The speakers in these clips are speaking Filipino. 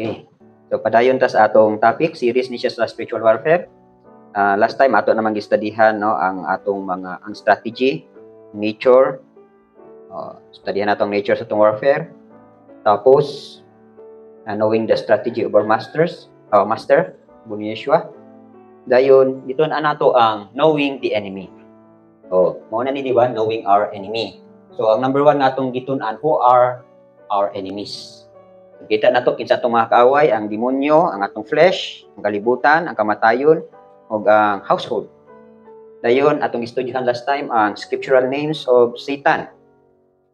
Okay. So padayon ta sa atong topic series ni siya sa spiritual warfare. Last time ato namang gistudihan no ang atong ang strategy, nature. Studihan natong nature sa atong warfare. Tapos knowing the strategy of our master, Buni Yeshua. Dayon dito na nato ang knowing the enemy. Mao na ni di ba knowing our enemy. So ang number 1 natong gitun-an, who are our enemies. Kita nato kinsa atong mga kaaway, ang demonyo, ang atong flesh, ang kalibutan, ang kamatayon, ug ang household. Dayon atong istudyohan last time ang scriptural names of Satan.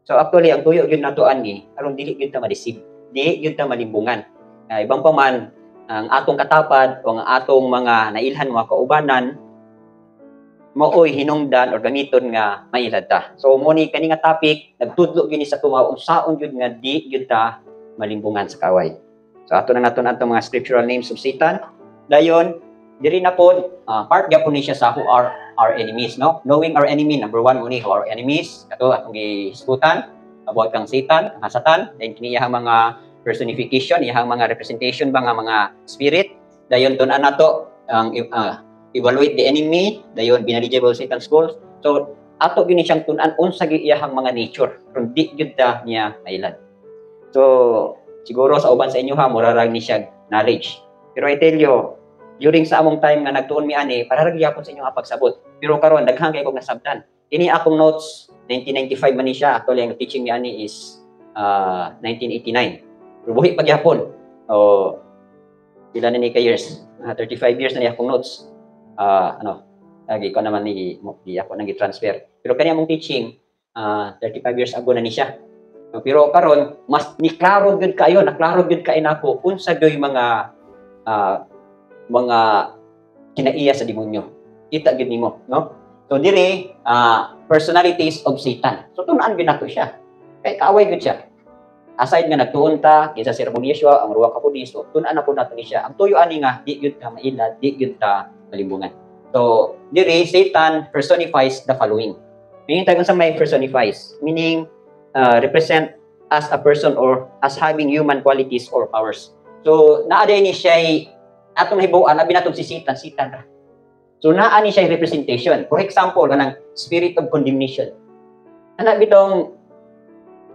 So actually ang tuyo gyud nato ani aron dili gyud ta ma-deceive, dili gyud ta malimbungan. Ibang pa man ang atong katapad o ang atong mga nailhan mga kaubanan maoy hinungdan or gamiton nga mailad ta. So mo ni kani nga topic nagtudlo gyud ni sa tuwa unsaon gyud nga di gyud ta malimbungan sa kaway. So ato na naton atong mga scriptural names of Satan. Dayon diri na pod part gyapon ni siya sa who are our enemies, no? Knowing our enemy, number 1 mo ni who are our enemies. Kato atong gisgutan about kang Satan, ang Satan, then kini iyang mga personification, iyang mga representation ba nga mga spirit. Dayon tun-an nato ang evaluate the enemy, dayon binaligible Satan schools. So ato gyud ni siyang tun-an unsa gyud iyang mga nature, kung di gyud ta niya mailad. So, siguro sa uban sa inyo ha, murarag ni siya knowledge. Pero I tell you, during sa among time nga nagtuon mi ani, pararag gyapon sa inyo nga pagsabot. Pero karon daghang kay kog nasabtan. Ini akong notes 1995 man ni siya. Actually ang teaching mi ani is 1989. Pero buhi pa gyapon. Pila na ni ka years? 35 years na ni akong notes. Lagi ko naman ni ako nang i-transfer. Pero kani among teaching 35 years ago na ni siya. Pero karon mas niklaro gyud kayo, naklaro gyud kay nako unsa gyoy mga kinaiya sa demonyo. Kita gyud nimo, no? So diri personalities of Satan. So tun-an gyud nato siya. Kay kaaway gyud siya. Aside nga nagtuon ta kinsa si Buni Yeshua ang ruwa ka pudi, so tun-an na pud nato ni siya. Ang tuyo ani nga di gyud ta mailad, di gyud ta malimbungan. So diri Satan personifies the following. Meaning tagon sa may personifies, meaning represent as a person or as having human qualities or powers. So, naaday ni siya atong hibuan, labi natong si Satan ra. So, naa ni siya representation. For example, kanang spirit of condemnation. Ana bitong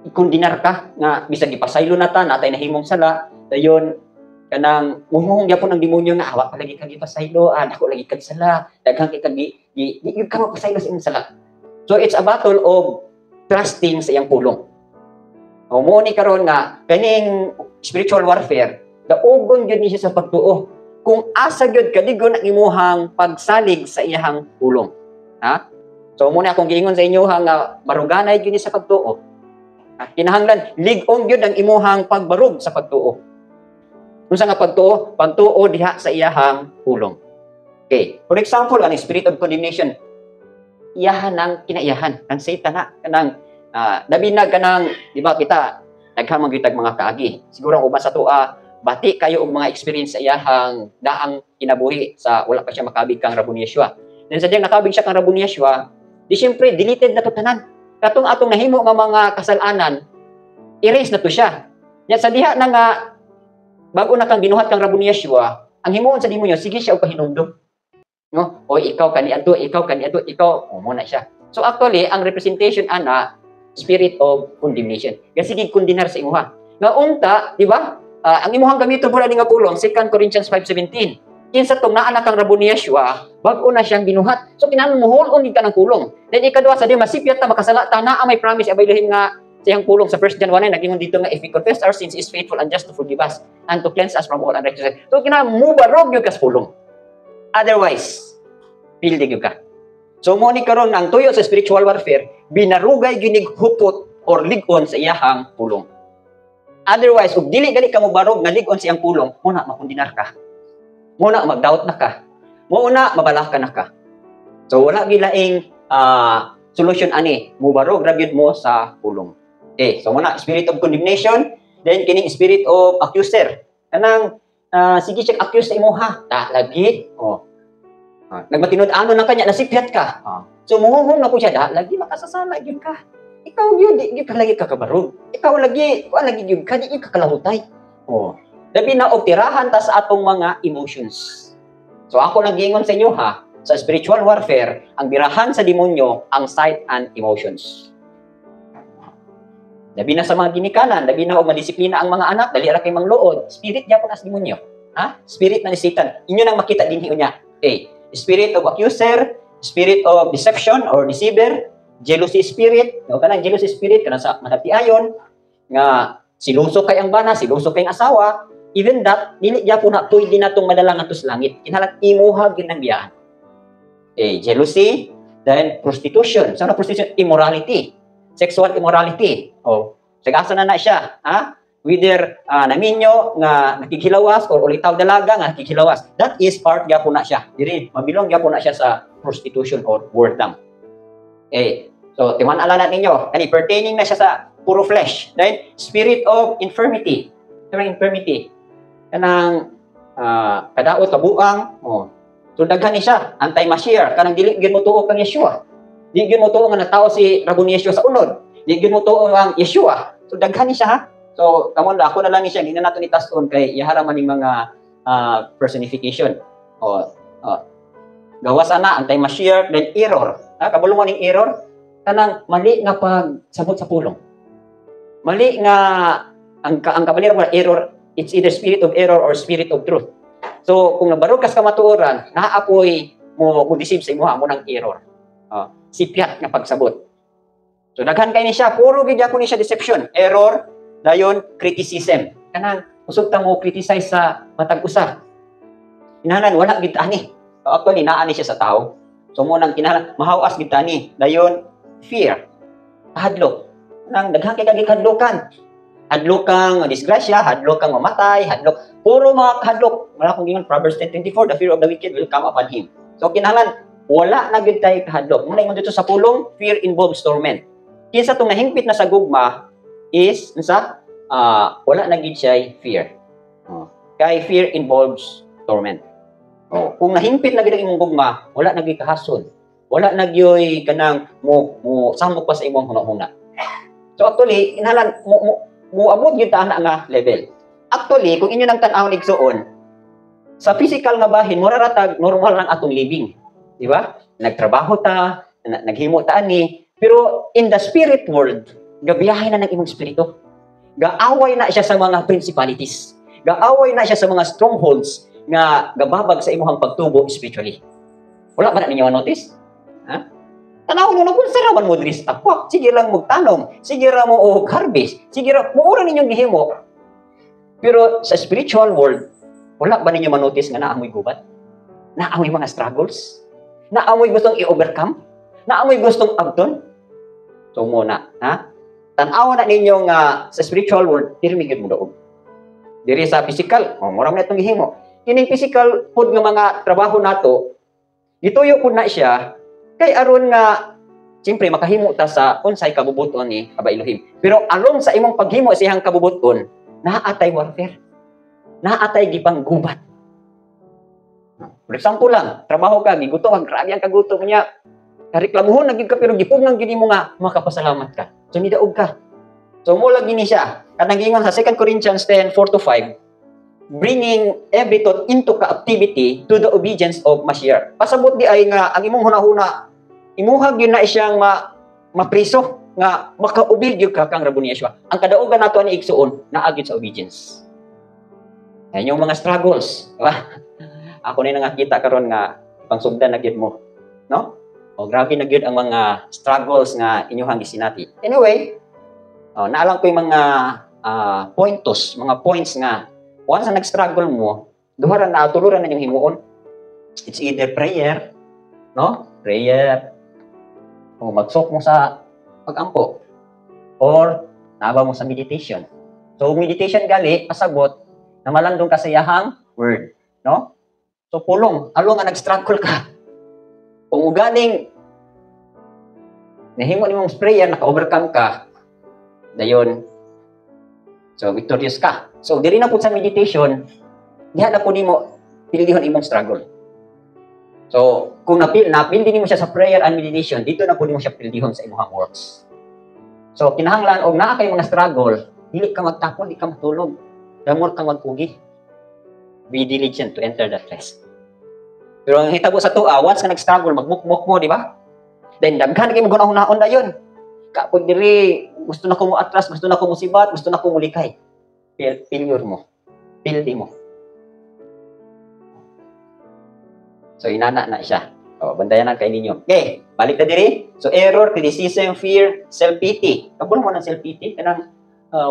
ikondinar ka nga bisag ipasaylo na ta, natay nahimong sala, dayon kanang muhung gyapon ang demonyo nga awa pa lagi kag ipasaylo, ako lagi kag sala, daghang kay kag di ka mapasaylo sa imong sala. So, it's a battle of trusting sa iyang pulong. Mo ni karon nga kaning spiritual warfare, daugon gyud ni siya sa pagtuo. Kung asa gyud kaligon ang imuhang pagsalig sa iyang pulong. Ha? So mo ni akong giingon sa inyo nga baruganay gyud ni sa pagtuo. Kinahanglan lig-on gyud ang imuhang pagbarug sa pagtuo. Unsa nga pagtuo? Pagtuo diha sa iyang pulong. Okay. For example, ang spirit of condemnation, iyahan ang kinaiyahan ang Satan na kanang labi na kanang di ba kita daghang magitag mga kaagi siguro uban sa tuwa bati kayo og mga experience sa iyahang daang kinabuhi sa wala pa siya makabig kang Buni Yeshua. Then sa diyang nakabig siya kang Buni Yeshua, di syempre deleted na to tanan katong atong nahimo nga mga kasalanan erase na to siya. Nya sa diha na nga bag-o na kang ginuhat kang Buni Yeshua, ang himuon sa demonyo sige siya og pahinumdom. No? O ikaw kani adto, ikaw mo na siya. So actually, ang representation ana spirit of condemnation. Kasi gikondinar sa imuha. Nga unta, di ba? Ang imuhang gamito pula ni nga pulong, 2 Corinthians 5:17. Kinsa tong naa na kang Buni Yeshua, bag-o na siyang ginuhat. So kinahanglan mo hold-on ka ng pulong. Then ikaduha sa di masipyat ta makasala ta naa may promise abaylohin nga sa iyang pulong sa 1 John 1 nagingon dito nga if we confess our sins is faithful and just to forgive us and to cleanse us from all unrighteousness. So kinahanglan mo barog gyud kas pulong. Otherwise, pildi gyud ka. So mo ni karon ang tuyo sa spiritual warfare, binarugay ginig hupot or lig-on sa iyahang pulong. Otherwise, ug dili gali ka mo barog nga lig-on sa iyang pulong, mo na makundinar ka. Mo na mag-doubt na ka. Mo na mabalaka na ka. So wala gilaing solution ani, mo barog ra gyud mo sa pulong. Okay, so mo na spirit of condemnation, then kining spirit of accuser. Kanang sige siya accuse sa imuha. Lagi nagmatinud-ano na kanya, nasipyat ka. So, muhong na po siya, lagi makasasala, yun ka. Ikaw yun, di ka lagi kakabarog. Ikaw lagi yun ka, di ka kakalahutay. Labi na og tirahan ta sa atong mga emotions. So ako nag-ingon sa inyo ha, sa spiritual warfare, ang birahan sa demonyo ang sight and emotions. Labi na sa mga ginikanan, labi na og madisiplina ang mga anak, dali ra kay mangluod, spirit gyapon as demonyo. Ha? Spirit na ni Satan. Inyo nang makita dinhi unya. Okay. Spirit of accuser, spirit of deception or deceiver, jealousy spirit, o kanang jealousy spirit kanang sa manatiayon nga siluso kay ang bana, siluso kay ang asawa, even that dili gyapon na pwede natong madala ngadto sa langit. Kinahanglan imuha gyud nang biyahan. Okay, jealousy, then prostitution. Sa prostitution, immorality. Sexual immorality. Oh, sagasa na siya, ha? Whether naminyo nga nakikilawas or ulitaw dalaga nga nakikilawas. That is part gyapon na siya. Diri mabilong gyapon na siya sa prostitution or whoredom. Okay. So, timan-ala na ninyo. Kani pertaining na siya sa puro flesh. Then spirit of infirmity. Infirmity. Kanang kadaot kabuang, oh. So daghan ni siya, anti-Mashiach, kanang dili gyud mo tuo kang Yeshua. Di gyud mo tuo nga natao si Rabon Yeshua sa unod. Di gyud mo tuo ang Yeshua. So daghan ni siya ha. So kamon ako na lang ni siya, hindi na nato ni tason kay ihara man ning mga personification. Gawas ana anti-Mashiach then error. Kabalo mo ning error kanang mali nga pagsabot sa pulong. Mali nga ang kabalira mo error, it's either spirit of error or spirit of truth. So, kung nabarog kas kamatuoran, naapoy mo deceive sa imuha mo ng error. Sipiat nga pagsabot. So, daghan kay ni siya, puro gid ako ni siya deception, error, dayon criticism. Kanang usog ta mo criticize sa matag usa. Kinahanglan wala gid ani. Actually naa ni siya sa tao. So mo nang kinahanglan mahawas gid ani. Dayon fear. Hadlok. Nang daghan kay kadlokan. Hadlok kang disgrasya, hadlok kang mamatay, hadlok. Puro mga hadlok. Wala kong gingon, Proverbs 10:24, the fear of the wicked will come upon him. So, kinahanglan, wala na gid tayo kahadlok. Muna ingon dito sa pulong, fear involves torment. Kinsa itong nahingpit na sa gugma is, wala na gid siya fear. Kay fear involves torment. Kung nahingpit na gid ang imong gugma, wala na gid kahason. Wala na gyoy kanang mo samok pa sa imong hunahuna. So, actually, kinahanglan, muabot gyud ta ana nga level. Actually, kung inyo nang tan-awon igsuon, sa physical nga bahin mura ratag normal lang atong living, di ba? Nagtrabaho ta, naghimo ta ani, pero in the spirit world, gabiyahin na ng imong espiritu. Gaaway na siya sa mga principalities. Gaaway na siya sa mga strongholds nga gababag sa imong pagtubo spiritually. Wala ba na ninyo notice? Ha? Tanaw mo na kung saraman mo diri sa tapak. Sige lang magtanong. Sige ra mo og harvest. Sige ra mo ora ninyong gihimo. Pero sa spiritual world, wala ba ninyo manotice nga naamoy gubat? Naamoy mga struggles? Naamoy gustong i-overcome? Naamoy gustong abdon? So muna, ha? Tanaw na ninyo nga sa spiritual world, tirimigid mo daog. Diri sa physical, mura man itong gihimo. Kining physical food nga mga trabaho nato, gituyo pud na siya. Kay aron nga siyempre makahimo ta sa unsay kabubuton ni Aba Elohim. Pero along sa imong paghimo sa iyang kabubuton, naatay warfare. Naatay gipang gubat. For example lang, trabaho ka, gigutom, grabe ang kagutom niya. Kareklamuhon na gid ka pero gipugnang gid mo nga makapasalamat ka. So nidaog ka. So mo lagi ni siya. Kanang giingon sa 2 Corinthians 10:4-5, bringing every thought into captivity to the obedience of Mashiach. Pasabot di ay nga ang imong hunahuna imuhag yun na siyang mapriso nga makaubig yun ka kang Rabon Yeshua. Ang kadaugan nato ani igsuon naagid sa obedience. Yan yung mga struggles, diba? Ako na nakakita karon nga pangsugdan na gyud mo, no? O grabe na gyud ang mga struggles nga inyohang gisinati. Anyway, naalang ko yung mga mga points nga once na nag-struggle mo, duha na tuluran na yung himuon. It's either prayer, no? Prayer. O magsok mo sa pag-ampo. Or naba mo sa meditation. So meditation gali pasabot na malandong ka sa iyahang word, no? So pulong, along nga nag-struggle ka. Kung uganing nahimo nimong prayer, naka-overcome ka, dayon, so victorious ka. So diri na po sa meditation, diha na po nimo pilihon imong struggle. So kung napildi nimo siya sa prayer and meditation, dito na po nimo siya pilihon sa imong works. So kinahanglan og naa kay mga struggle, dili ka magtapon, di ka matulog. Damor ka magpugi. Be diligent to enter that rest. Pero ang hitabo sa tuwa, once ka nag-struggle, magmukmuk mo, di ba? Then, daghan kayo magunahon-naon na yun. Kapag diri, gusto na ko mo atras, gusto na ko mo sibat, gusto na ko mo likay. Failure mo. Pildi mo. So, inana na siya. O, bandayan na kay ninyo. Okay, balik na diri. So, error, criticism, fear, self-pity. Kapag mo ng self-pity, kanang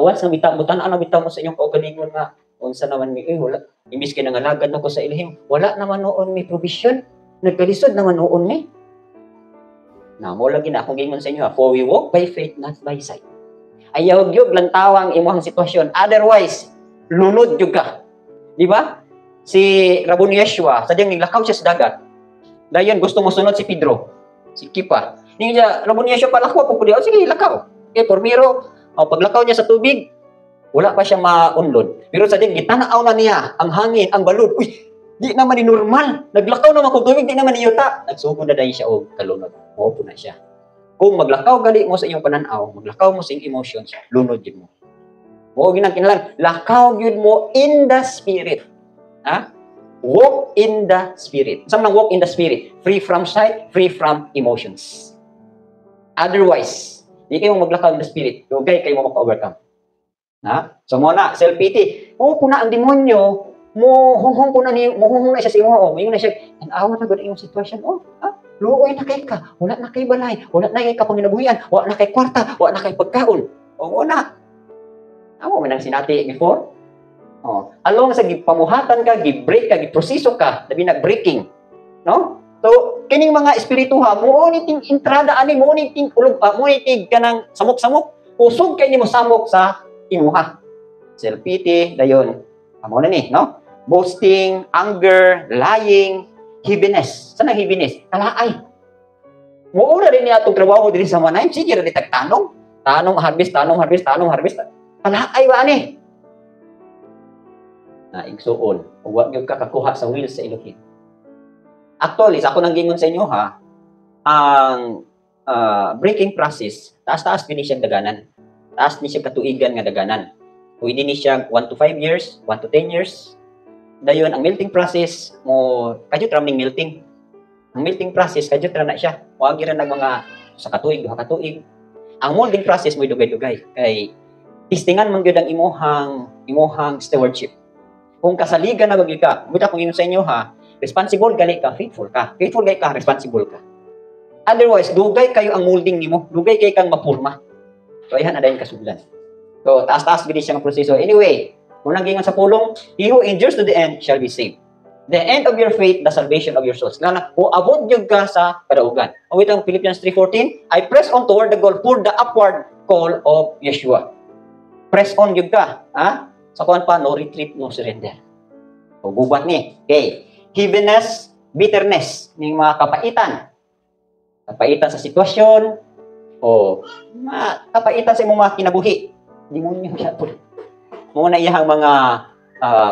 once na butan mo sa inyong kaugalingon nga, unsa naman mi, wala. Imbis kay nangalagad na ko sa ilihim, wala naman noon may provision. Nagkalisod naman noon may. Na mo lagi na akong gingon sa inyo, for we walk by faith, not by sight. Ayaw gyud lang tawang imong sitwasyon. Otherwise, lunod gyud ka. Di ba? Si Rabon Yeshua, sadyang niglakaw siya sa dagat. Dayon gusto mo sunod si Pedro, si Kipa. Niya Rabon Yeshua palakwa po pudi, sige lakaw. Okay, pormiro, paglakaw niya sa tubig, wala pa siya maunlod. Pero sadyang gitanaw na niya ang hangin, ang balod. Uy, di naman ni normal. Naglakaw naman kung tubig, di naman ni yuta. Nagsugod na dahil siya o kalunod. Maupo na siya. Kung maglakaw gali mo sa iyong pananaw, maglakaw mo sa iyong emotions, lunod yun mo. Mo ginangkinlang, lakaw yun mo in the spirit. Ha? Walk in the spirit. Saan nang walk in the spirit? Free from sight, free from emotions. Otherwise, di kayo maglakaw in the spirit, dugay kayo mo maka-overcome. Ha? So mo na, self-pity. Po na ang demonyo, mohonghong na siya sa imo. Mayon na siya, an-awa na gud iyong sitwasyon. Luoy na kay ka, wala na kay balay, wala na kay kapanginabuhian, wala na kay kwarta, wala na kay pagkaon. O na. Amo man ang sinati before. Along sa gipamuhatan ka, gi-break ka, gi-proseso ka, labi na breaking. No? So, kining mga espirituha, mo ni ting entrada ani, mo ni ting ulog, mo ni ting kanang samok-samok, usog kay nimo samok sa imuha. Self-pity, dayon. Amo na ni, no? Boasting, anger, lying, heaviness. Saan ang heaviness? Kalaay. Muura rin niya itong trabaho din sa manay. Sige, rin tanong. Tanong, harvest. Kalaay ba ani? Igsuon. Huwag yung kakakuha sa will sa Elohim. Actually, ako nang gingon sa inyo ha, ang breaking process, taas-taas din siya daganan. Taas ni siya katuigan nga daganan. Pwede ni siya 1 to 5 years, 1 to 10 years. Dayon, ang melting process mo, kadyo traming melting. Ang melting process, kadyo tra na siya. Huwag rin ng mga sa katuig, 2 katuig. Ang molding process mo dugay-dugay. Kay, tistingan man yun ang imuhang stewardship. Kung kasaligan na gagi ka, buta kung yun sa inyo ha, responsible gali ka, faithful ka. Faithful gali ka, responsible ka. Otherwise, dugay kayo ang molding nimo, dugay kayo kang mapurma. So, ayan na dahil kasuglan. So, taas-taas gini siya ng proseso. Anyway, munang gingon sa pulong, he who endures to the end shall be saved. The end of your faith, the salvation of your souls. Lana, abot yung ka sa kadaugan. Awit ang Philippians 3:14, I press on toward the goal for the upward call of Yeshua. Press on yung ka. Ha? Sa kuwan pa, no retreat, no surrender. O gubat ni. Okay. Heaviness, bitterness, ng mga kapaitan. Kapaitan sa sitwasyon, o kapaitan sa mga kinabuhi. Hindi mo niya siya po. Muna iyang mga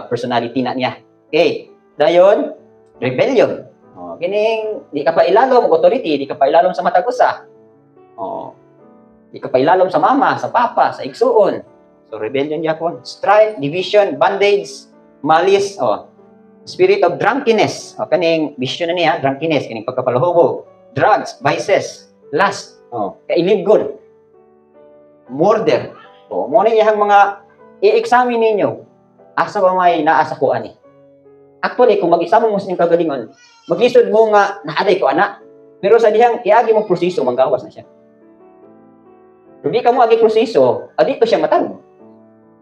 personality na niya. Okay. Dayon, rebellion. Kining, di ka pa ilalom ng authority, di ka pa ilalom sa matagusa. Di ka pa ilalom sa mama, sa papa, sa igsuon. So, rebellion yapon. Strife, division, bondage, malice, spirit of drunkenness. Kaning vision na niya, drunkenness, kining pagkapalahubog, drugs, vices, lust, kailigon, murder. Muna iyang mga i-examine ninyo, asa ba may naasa ko ani. Actually, kung mag-examine mo sa inyong kagalingon, maglisod mo nga, naaday ko anak. Pero sa dihang, iagi mong proseso, manggawas na siya. Kung di ka mo agi proseso, adito siya matalo.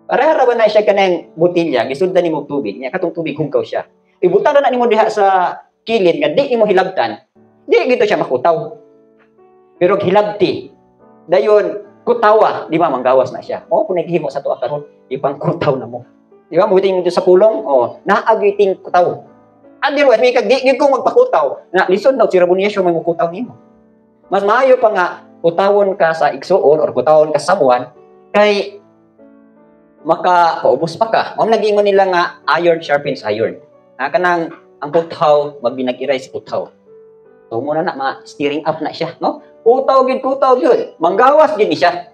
Para-harawan na siya kanang butilya, gisuddan ni mo tubig, niya katong tubig hungkaw siya. Ibutan na ni mo diha sa kilid, nga di mo hilabtan, di gito siya makutaw. Pero hilabti, dayon, kutawa, di ba, manggawas na siya. Kung naghihimo sa tuwa karon, ipang kutaw na mo. Di ba, buting dito sa pulong, naagiting kutaw. Otherwise, may kagdi kung magpakutaw, na lisod na, si Rabon Yeshua may mukutaw nimo. Mas maayo pa nga, kutawon ka sa igsuon, or kutawon ka sa samuan, kay makapaubos pa ka. Nag-ingon nila nga, iron sharpens iron. Kanang, ang kutaw, magbinag-iray si kutaw. So, muna na, ma-steering up na siya, no? Kutaw, gud. Manggawas, gud siya.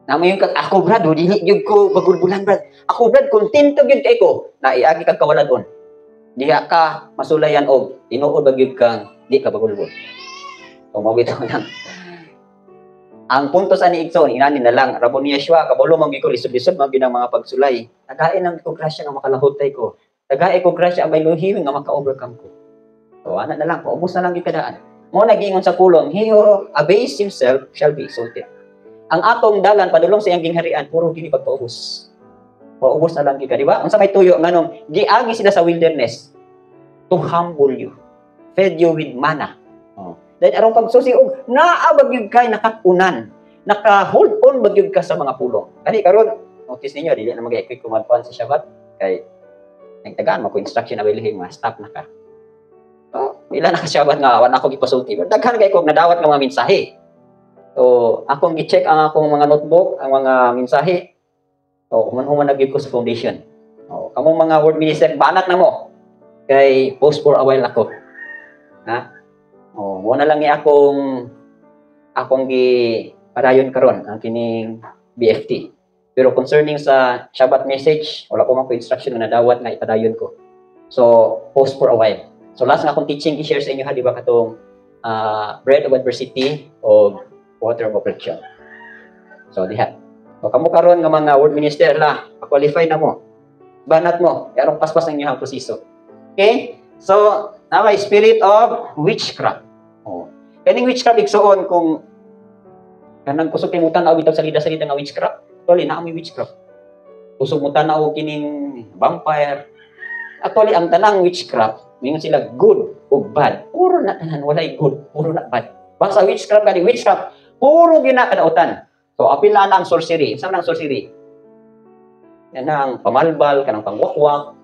Na mo yung ako brad, dili gyud ko bagulbulan brad. Ako brad, kontento gyud kay ko na iagi kag kawaladon. Diha ka masulayan og tinuod ba gyud kang di ka bagulbol. So mabitaw lang. Ang punto sa ni Igsoon, inani na lang, Rabon ni Yeshua, kabulo mang giko lisod-lisod mga ginang mga pagsulay. Tagain ang ko grasya nga makalahutay ko. Tagain ko grasya ang may luhiw nga maka-overcome ko. So ana na lang, paubos na lang gikadaan. Mo nagingon sa pulong, he who abase himself shall be exalted. Ang atong dalan padulong sa iyang gingharian, puro gini pagpaubos. Paubos na lang gika, di ba? Unsa may tuyo nganong giagi sila sa wilderness to humble you, fed you with manna. Dahil arong pagsusi og naabag yun kay nakatunan, naka-hold on bagyod ka sa mga pulong. Kani karon, notice ninyo, dili na mag-equip kumadpan sa Shabbat kay nagtagaan mo ko instruction na bilhin nga stop na ka. So, ila na ka Shabbat nga wala ako gipasulti. Daghan kay ko nadawat nga mga mensahe. So, akong gi-check ang akong mga notebook, ang mga mensahe. So, human-human nag-give ko sa foundation. O, kamong mga word minister, banat na mo. Kay post for a while ako. Ha? Oh, mo na lang ni akong gi padayon karon ang kining BFT. Pero concerning sa Shabbat message, wala ko man ko instruction na nadawat nga ipadayon ko. So, post for a while. So, last nga akong teaching i-share sa inyo ha, di ba katong bread of adversity o water of affliction. So, diha. So, kamo karon nga mga word minister la, qualify na mo. Banat mo, yarong paspas ang inyong proseso. Okay? So, now spirit of witchcraft. Oh. Kaning witchcraft igsoon kung kanang kusog kay mutan na bitaw salida-salida nga witchcraft, actually naa may witchcraft. Kusog mutan na kining vampire. Actually ang tanang witchcraft, mingon sila good o bad. Puro na tanan walay good, puro na bad. Basta witchcraft kani witchcraft, puro ginakadautan. So apila na ang sorcery. Sa nang sorcery? Yan ang pamalbal kanang pangwakwak.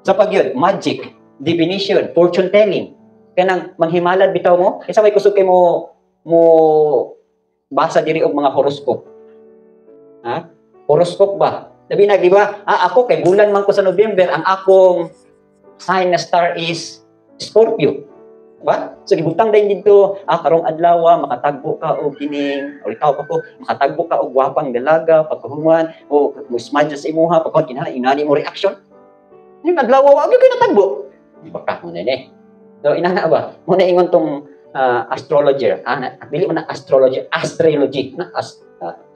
Sa pagyud, magic, divination, fortune telling. Kanang manghimalad bitaw mo, isa may kusog kay mo basa diri og mga horoscope. Ha? Horoscope ba? Labi na, di ba? Ako kay bulan man ko sa November, ang akong sign na star is Scorpio. Ba? So gibutang din dito, karong adlaw makatagbo ka og kining, o ikaw pa ko, makatagbo ka og gwapang dalaga pagkahuman o mo smudge sa imuha pagka kinala inani mo reaction. Yung adlaw wa gyud kay natagbo. Di ba ka mo nene? So, inana ba? Muna ingon tong astrologer. Dili man na astrology, astrology.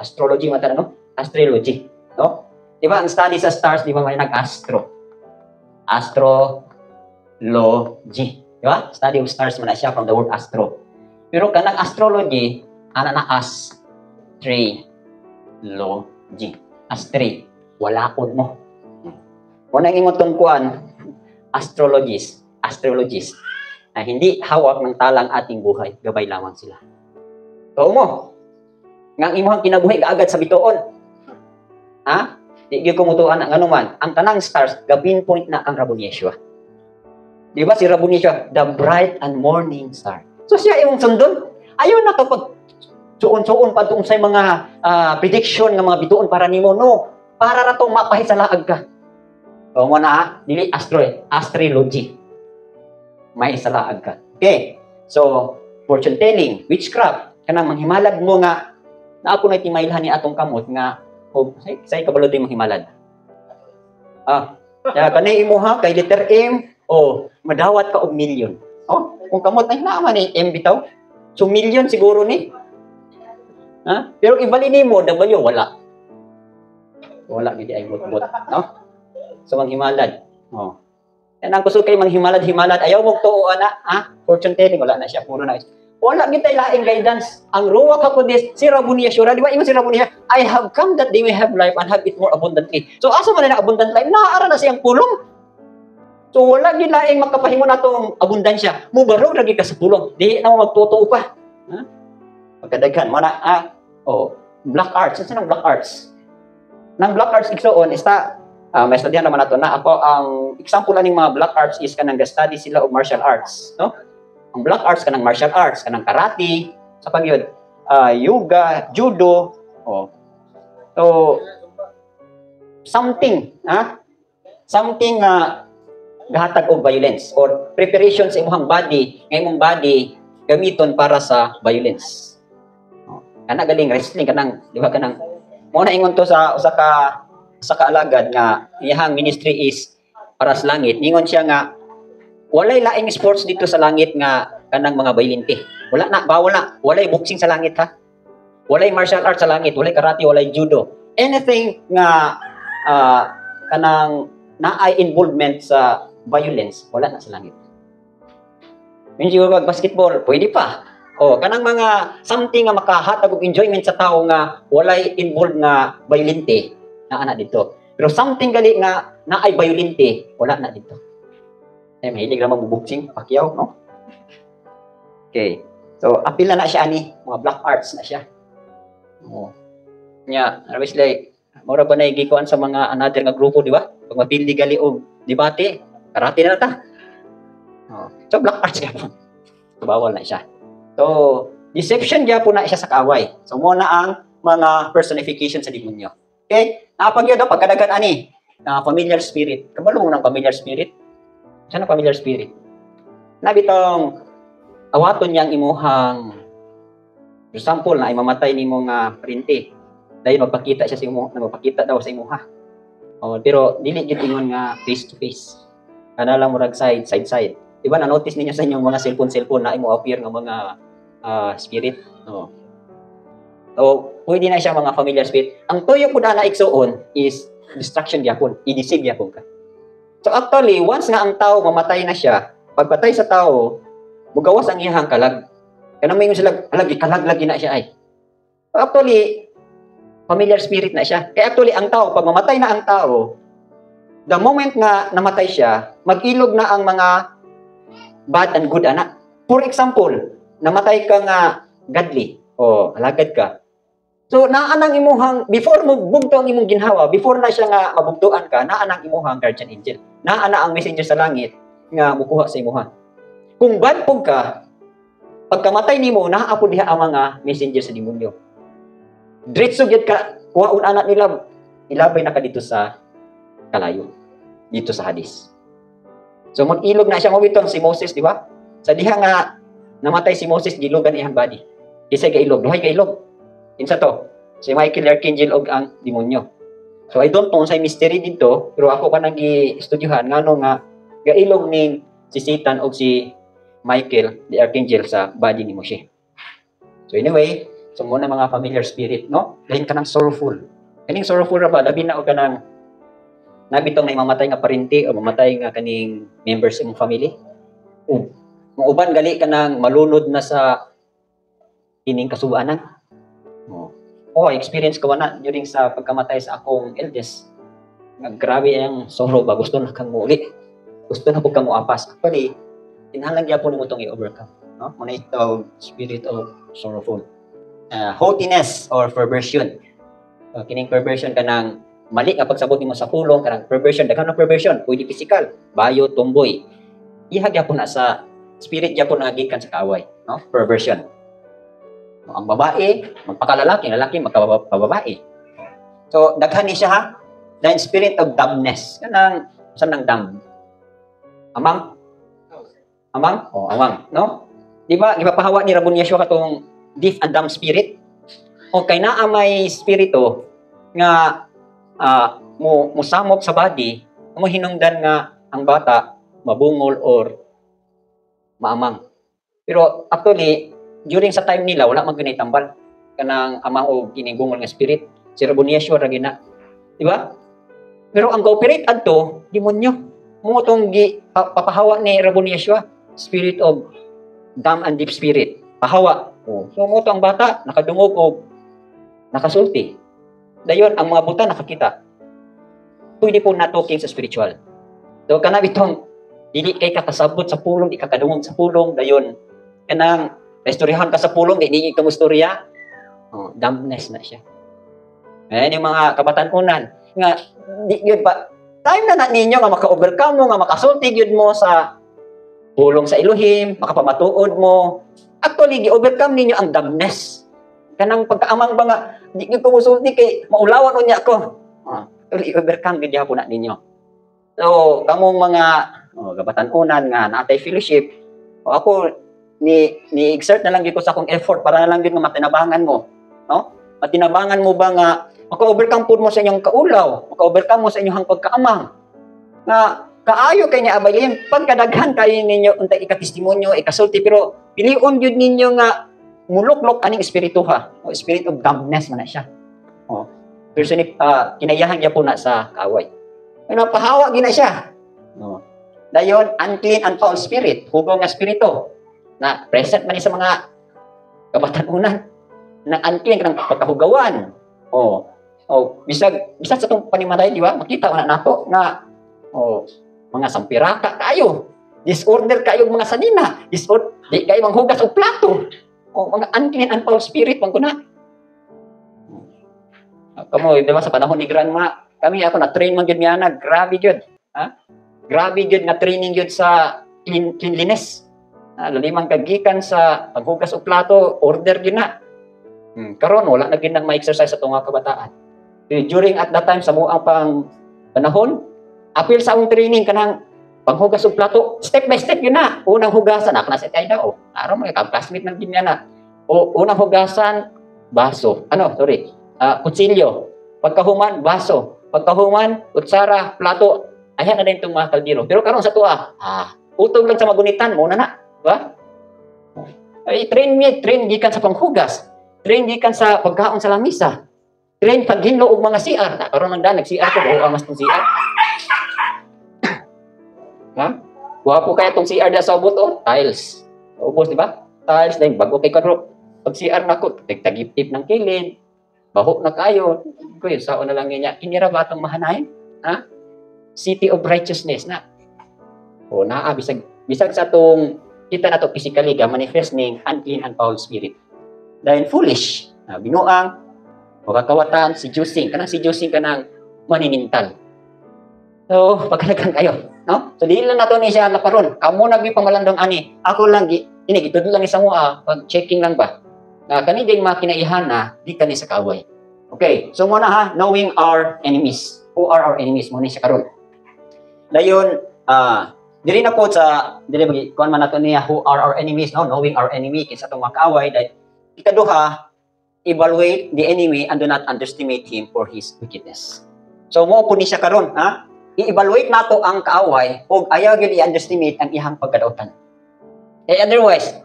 Astrology man ta, no? Astrology. No? Di ba, ang study sa stars, di ba may nag-astro? Astrology. Di ba? Study of stars man na siya from the word astro. Pero kanang astrology, na astrology. Astray. Wala ko mo. Muna ingon tong kuan, astrologist. Na hindi hawak ng talang ating buhay, gabay lamang sila. So mo, ngang imuhang kinabuhi agad sa bituon. Ha? Di gyud ko mutuan ang anuman, ang tanang stars ga-pinpoint na ang Rabon Yeshua. Di ba si Rabon Yeshua, the bright and morning star. So siya imong sundon. Ayon na kapag suon-suon pa tungod sa mga prediction ng mga bituon para nimo, no, para ra tong mapahit sa laag ka. So mo na, dili astrology. May isalaag ka. Okay. So, fortune telling, witchcraft, kanang manghimalad mo nga, na ako na timailhan ni atong kamot nga, say kabalo din manghimalad. Kanay imo ha, kay letter M, madawat ka og million. Kung kamot ay naman ni M bitaw, so million siguro ni. Pero ibali nimo, W, wala. Wala, hindi ay bot-bot. No? So, manghimalad. Yan ang kusog kay manghimalad-himalad. Ayaw mong tuo na, fortune telling, wala na siya, puro na. Wala kita laing guidance. Ang ruwak ako si Rabon Yeshua, di ba? Ingon si Rabon Yeshua, I have come that they may have life and have it more abundantly. So, asa man na abundant life? Naaara na siyang pulong. So, wala din laing makapahimo na itong abundansya. Mubarog lagi ka sa pulong. Di na mo magtutuo pa. Pagkadaghan, black arts. Saan ang black arts? Nang black arts igsoon, may studihan naman nato na ako ang example aning mga black arts is kanang study sila og martial arts, no? Ang black arts kanang martial arts, kanang karate, sa pagyud, yoga, judo, so something gahatag og violence or preparation sa imong body, nga imong body gamiton para sa violence. Kana galing wrestling kanang, di ba kanang mo na ingon to sa usa ka alagad nga iyang ministry is para sa langit. Ingon siya nga walay laing sports dito sa langit nga kanang mga baylinte. Wala na, bawal na. Walay boxing sa langit ha. Walay martial arts sa langit, walay karate, walay judo. Anything nga kanang naay involvement sa violence, wala na sa langit. Hindi ba basketball, pwede pa. O kanang mga something nga makahatag og enjoyment sa tao nga walay involved nga violente, naa na dito. Pero something gali nga naay violente, wala na dito. Mahilig naman boxing, Pacquiao, no? Okay. So, apil na siya ani, mga black arts na siya. Oh. Nya, always like, mura ba na igikuan sa mga another nga grupo, di ba? Pag mapili gali og debate, karate na ta. Oh. So, black arts gyapon. So, bawal na siya. So, deception gyapon na siya sa kaaway. So, mo na ang mga personification sa demonyo. Okay? Napagyo daw pagkadagan ani, familiar spirit. Kabalo mo ng familiar spirit? Saan ang familiar spirit? Nabitong awaton niyang imuhang, for example, na ay mamatay ni mo nga printi. Dahil magpakita siya sa imo, magpakita daw sa imuha. Pero dili gyud ingon nga face to face. Kana lang murag side. Diba na-notice ninyo sa inyong mga cellphone na imo appear nga mga spirit? So, pwede na siya mga familiar spirit. Ang tuyo po na iksuon is distraction gyapon, i-deceive gyapon ka. So actually, once nga ang tao mamatay na siya, pagpatay sa tao, mugawas ang iyang kalag. Kaya may sila, kalag lagi na siya ay. So actually, familiar spirit na siya. Kaya actually, ang tao, pag mamatay na ang tao, the moment nga namatay siya, mag-ilog na ang mga bad and good anak. For example, namatay ka nga godly, o alagad ka. So, naanang imuhang, before mo bugto ang imong ginhawa, before na siya nga mabugtuan ka, naanang imuhang guardian angel. Naana ang messenger sa langit nga mukuha sa imuha. Kung bad po ka, pagkamatay nimo, naapod diha ang mga messenger sa demonyo. Diretso gyud ka, kuhaon anak nila, ilabay na ka dito sa kalayo, dito sa Hades. So, mag-ilog na siya, mawitong si Moses, di ba? Sa diha nga, namatay si Moses, gilogan iyang body. Isay ka ilog, duhay ka ilog. Insa to, si Michael Archangel og ang demonyo. So I don't know sa mystery dito, pero ako pa nag-estudyuhan ngano nga gailog ni si Satan og si Michael the Archangel sa body ni Moshe. So anyway, so muna mga familiar spirit, no? Lain ka ng sorrowful. Kaning sorrowful ra ba labi na og kanang nabitong na mamatay nga parinti o mamatay nga kaning members sa imong family. Kung uban gali ka nang malunod na sa kining kasubanan. Experience ko na during sa pagkamatay sa akong eldest. Grabe ang sorrow ba, gusto na kang muli. Gusto na po kang muapas. Actually, tinhalang gyapon mo itong i-overcome. No? Muna ito, spirit of sorrowful. Haughtiness or perversion. Kining perversion ka ng mali nga pagsabot mo sa pulong, kanang perversion, daghang perversion, pwede physical, bayo, tomboy. Ihag gyapon na sa spirit gyapon na gikan sa kaaway, no? Perversion. Ang babae, magpakalalaki, lalaki, magkababae. So, daghan ni siya ha. The spirit of dumbness. Kanang, saan ang dumb? Amang? Amang, no? Di ba, ipapahawa ni Rabon Yeshua katong deaf and dumb spirit? Kay naa may spirito nga musamok sa body, mo hinungdan nga ang bata mabungol or maamang. Pero actually, during sa time nila, wala man tambal kanang amang o ginigungol nga spirit. Si Rabon Yeshua ra gina. Di ba? Pero ang ga-operate adto, demonyo. Mo tong papahawa ni Rabon Yeshua, spirit of dumb and deep spirit. Pahawa. So mo ang bata nakadungog og nakasulti. Dayon ang mga buta nakakita. Pwede po na talking sa spiritual. So kana bitong dili kay kakasabot sa pulong, di kakadungog sa pulong, dayon kanang istoryahan ka sa pulong, di ka mo istorya. Dumbness na siya. Ayan yung mga kabatanunan. Nga, di yun pa, time na ninyo nga maka-overcome mo, nga makasulti yun mo sa pulong sa Elohim, makapamatuod mo. Actually, gi-overcome ninyo ang dumbness. Kanang pagkaamang ba nga, di nyo kumusulti kay maulawan o niya ako. Actually, i-overcome gid po na ninyo. So, kamong mga kabatanunan nga natay fellowship, ako, ni-exert na lang dito sa akong effort para na lang din nga matinabangan mo. no? Matinabangan mo ba nga maka-overcome po mo sa inyong kaulaw, maka-overcome mo sa inyong pagkaamang. Nga kaayo kay nga abay pagkadaghan kayo ninyo untay ikatestimonyo, ikasulti, pero pilion yun ninyo nga muluklok aning espiritu ha. O spirit of dumbness man na siya. O, personik kinayahan niya po na sa kaaway. Napahawa gina siya. O, dayon unclean and foul spirit, hugong nga espiritu na present man sa mga kabatanunan na unclean kanang pagkahugawan. Bisag sa itong panimatay, di ba? Makita na nato nga, mga sampiraka kayo. Disorder kayo mga sanina. Di kayo manghugas o plato. Mga unclean and foul spirit, mangko na. Kamu, di ba, sa panahon ni Grandma, ako na-train man yun nga, grabe yun. Grabe yun nga training yun sa cleanliness. Lalimang kagikan sa paghugas o plato, order yun na. Karon wala na gid nang ma-exercise sa tunga kabataan. During at that time sa muang pang panahon, apil sa akong training kanang panghugas og plato, step by step yun na. Unang hugasan, na sa tayo daw. Araw mo ka-classmate ng ganyan na. Unang hugasan, baso. Kutsilyo. Pagkahuman, baso. Pagkahuman, kutsara, plato. Ayan na din itong mga kaldero. Pero karon sa tuwa, utog lang sa magunitan, muna na. Diba? Train gikan sa panghugas. Train gikan sa pagkaon sa lamisa. Train paghinlo og mga CR. Karon man nag-CR ko, buo amas tong CR. Wapo kaya tong CR da sa ubot tiles. Ubos di ba? Tiles din bago kay kadro. Pag CR nako, tagtagip-tip ng kilid. Baho na kayo. Kuy sao na lang niya. Kinira ba tong mahanayon? City of righteousness na. Naa bisag sa tong kita na to physically manifest ning unclean and foul spirit. Dahil foolish, binuang, makakawatan, seducing, kanang maninintal. So, pagkalagan kayo, no? So, di lang na to ni siya laparon. Kamu nagbi pamalandong ani. Ako lang, itod lang isang pag-checking lang ba? Kani din makinaihan na, di kani sa kaway. Okay, so muna knowing our enemies. Who are our enemies? Muna siya karon. Dayon, diri na po kuan man nato niya, who are our enemies, no? Knowing our enemy, kinsa itong makaway, dahil ikaduha, evaluate the enemy and do not underestimate him for his wickedness. So, mo po ni siya karon, i-evaluate nato ang kaaway ug ayaw gyud i-underestimate ang ihang pagkadautan. Otherwise,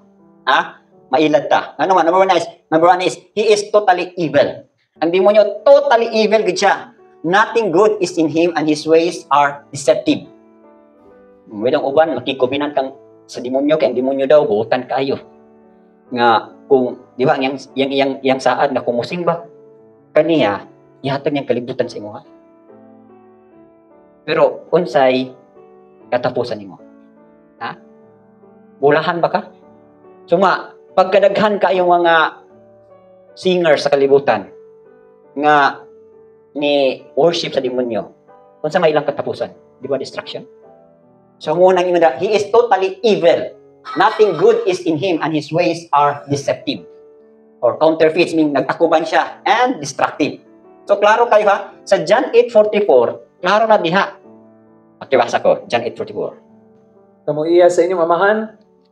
mailad ta. Number one is, he is totally evil. Ang demonyo, totally evil gid siya. Nothing good is in him and his ways are deceptive. Wedang uban, makikubinan kang sa demonyo, kaya ang demonyo daw, buutan kayo. Nga, kung, di ba, yang saad na kumusing ba, kaniya, ihatag niyang kalibutan sa imo, Pero, unsay, katapusan nimo. Bulahan ba ka? Pagkadaghan ka yung mga singer sa kalibutan, nga, ni worship sa demonyo, unsa may ilang katapusan? Di ba, destruction? So, ngunang imada, he is totally evil. Nothing good is in him and his ways are deceptive. Or counterfeits, meaning nag-akuban siya and destructive. So, klaro kayo sa John 8:44, klaro na diha. Pakibasa ko, John 8:44. Kamo iya sa inyong amahan,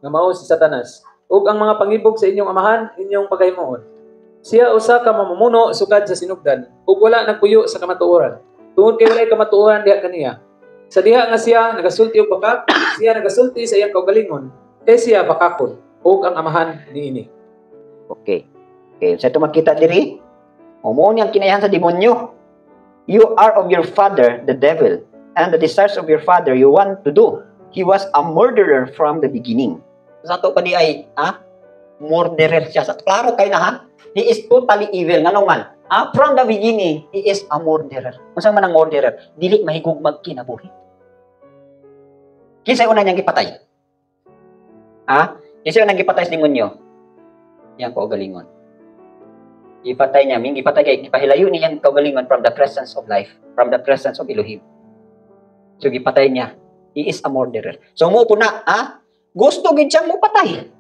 nga mao si Satanas. Ug ang mga pangibog sa inyong amahan, inyong paghimuon. Siya usa ka mamumuno sukad sa sinugdan, ug wala nagpuyo sa kamatuoran. Tungod kay walay kamatuoran diha kaniya. Sa diha nga siya nagasulti og bakak, siya nagasulti sa iyang kaugalingon. Kay siya bakakon, ug ang amahan niini. Okay. Sa ito makita diri, mo niyang kinayahan sa demonyo. You are of your father, the devil, and the desires of your father you want to do. He was a murderer from the beginning. Sa ito pa di ay, murderer siya. Klaro kayo na he is totally evil. Nga naman, from the beginning, he is a murderer. Kung saan man ang murderer, dili mahigugmag kinabuhi. Kinsa una niyang ipatay? Kinsa unang ipatay sa demonyo? Yang kaugalingon. Ipatay niya, ipahilayo niya yung kaugalingon from the presence of life, from the presence of Elohim. So, ipatay niya. He is a murderer. So, mo po na, gusto gid siyang mupatay.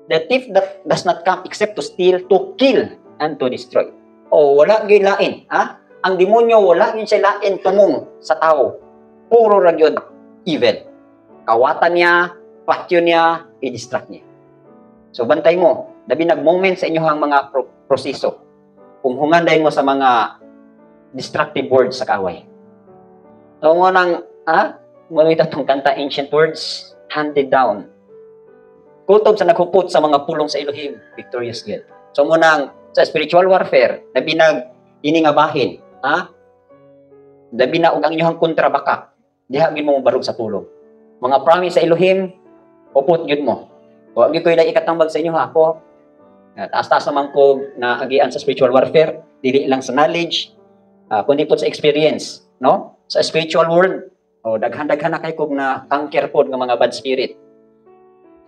The thief that does not come except to steal, to kill, and to destroy. Wala gid lain. Ang demonyo, wala gid siya lain tumong sa tao. Puro ra gyud evil. Kawatan niya, patyo niya, i-distract niya. So bantay mo, labi nag-moment sa inyong mga proseso. Kung hunganday mo sa mga destructive words sa kaaway. So mo nang, mamita itong kanta, Ancient Words, Handed Down. Kutob sa naghupot sa mga pulong sa Elohim, victorious God. So mo nang, sa spiritual warfare, labi iningabahin, labi na og ang inyong kontrabaka, diha gid mo barog sa pulong. Mga promise sa Elohim, upot gid mo. Wa gid ko ila ikatambag sa inyo ako. Taas-taas naman ko na agian sa spiritual warfare, dili lang sa knowledge, kundi po sa experience, no? Sa spiritual world, daghan-daghan na kay kog na conquer pod nga mga bad spirit.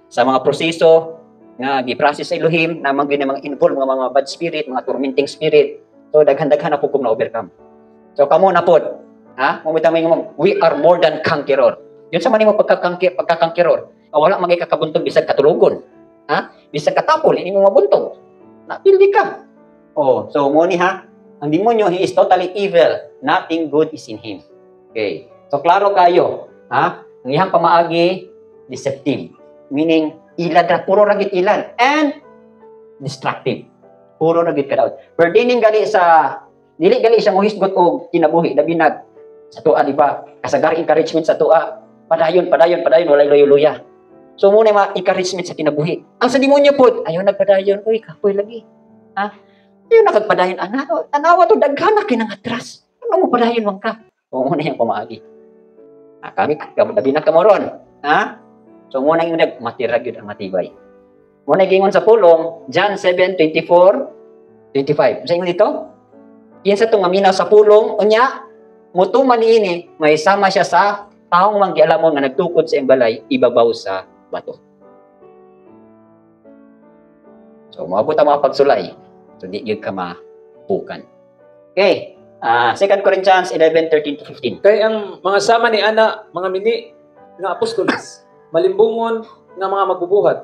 Sa mga proseso nga gi-process sa Elohim na mga involve mga bad spirit, mga tormenting spirit. So daghan-daghan na po kog na overcome. So kamo na pod, Mamita mo, we are more than conqueror. Yun sa man mo pagka-conqueror. Wala magay kakabuntog bisag katulugon. Bisag katapol, hindi mo mabuntog. Napildi ka. So mo ni ang demonyo, he is totally evil. Nothing good is in him. Okay. So klaro kayo, ang iyang pamaagi, deceptive. Meaning, ilad ra, puro ragit ilad. And, destructive. Puro ragit ka daw. Pero dining gali siya muhisgot o kinabuhi, labinag. Sa tuwa, di ba? Kasagar encouragement sa tuwa. Padayon, walay luya. So, muna yung mga encouragement sa kinabuhi. Ang sa demonyo po, ayaw nagpadayon. Uy, kapoy lagi. Ayaw nakagpadayon. Anawa to, daghan na kinangatras. Ano mo padayon man ka? O, muna yung pamaagi. Kami, labinag ka mo ron. So, muna yung matirag yun ang matibay. Muna yung sa pulong, John 7:24-25. Sa inyo dito? Yan sa itong aminaw sa pulong, unya, mutuman ini, may sama siya sa taong manggialamon nga nagtukod sa imbalay, ibabaw sa bato. So, maabot ang mga pagsulay. So, di yun ka mapukan. Okay. 2 Corinthians 11:13-15. Kay ang mga sama ni Ana, mga mini, nga apostoles, malimbungon nga mga magbubuhat,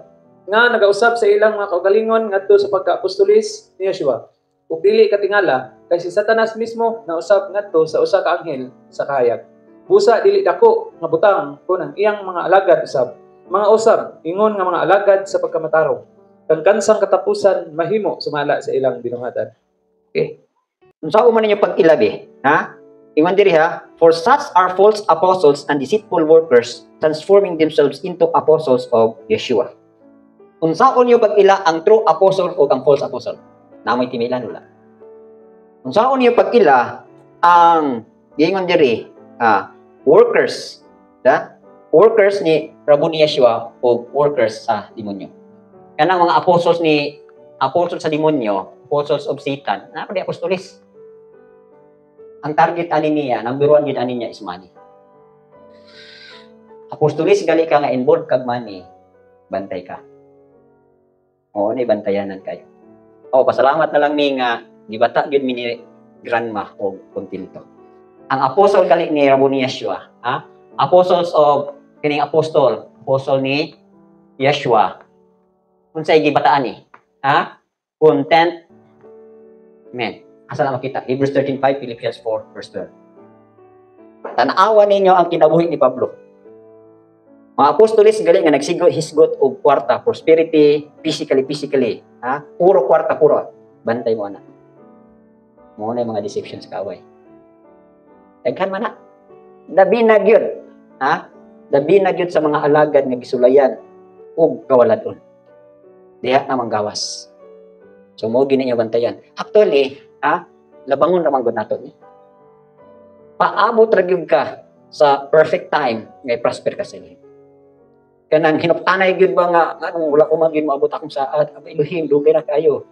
nga nagausab sa ilang mga kaugalingon ngadto sa pagka-apostolis ni Yeshua. Ug dili katingala kay si Satanas mismo nausab ngadto sa usa ka anghel sa kahayag. Busa dili dako nga butang kunang iyang mga alagad usab. Mga usab ingon nga mga alagad sa pagkamatarong. Kang kansang katapusan mahimo sumala sa ilang binuhatan. Okay. Unsa man ninyo pag-ilabi, Ingon diri for such are false apostles and deceitful workers, transforming themselves into apostles of Yeshua. Unsaon niyo pag-ila ang true apostle o ang false apostle? Namoy timilan wala. Unsaon niyo pag-ila ang ingon diri workers, workers ni Rabu ni Yeshua o workers sa demonyo. Kanang mga apostles sa demonyo, apostles of Satan, na di apostolis. Ang target ani niya, number 1 gid ani niya is money. Apostolis gali ka nga involved kag money, bantay ka. Ni bantayanan kayo. Pasalamat na lang mi nga gibata gyud mi ni grandma o kontinto. Ang apostle gali ni Rabu ni Yeshua, apostles of kining apostle ni Yeshua. Unsay gibataan ni? Contentment. Asa na makita? Hebrews 13:5, Philippians 4:12. Tanawa ninyo ang kinabuhi ni Pablo. Mga apostolis gali nga naghisgot og kwarta, prosperity, physically. Puro kwarta, puro. Bantay mo na. Mo na mga deceptions kaaway. Daghan man na. Labi na gyud. Labi na gyud sa mga alagad nga gisulayan og kawaladon. Diha na manggawas. So mo gini niya bantayan. Actually, labangon naman gud nato ni. Paabot ra gyud ka sa perfect time ngay prosper ka sa inyo. Kanang hinuptanay gyud ba nga anong wala ko magin maabot akong saad, Elohim dugay na kayo.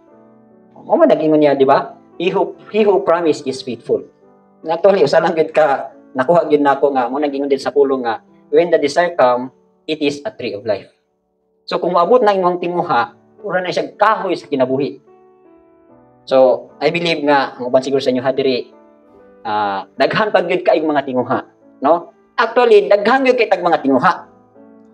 Mo man nagingon niya, di ba? He who promise is faithful. Actually, usa lang gyud ka nakuha gyud nako nga mo nagingon din sa pulong nga when the desire come, it is a tree of life. So kung maabot na imong tinguha, ura na siya kahoy sa kinabuhi. So, I believe nga, ang uban siguro sa inyo hadiri, daghan pag gyud kaayong mga tinguha, no? Actually, daghan gyud kay tag mga tinguha.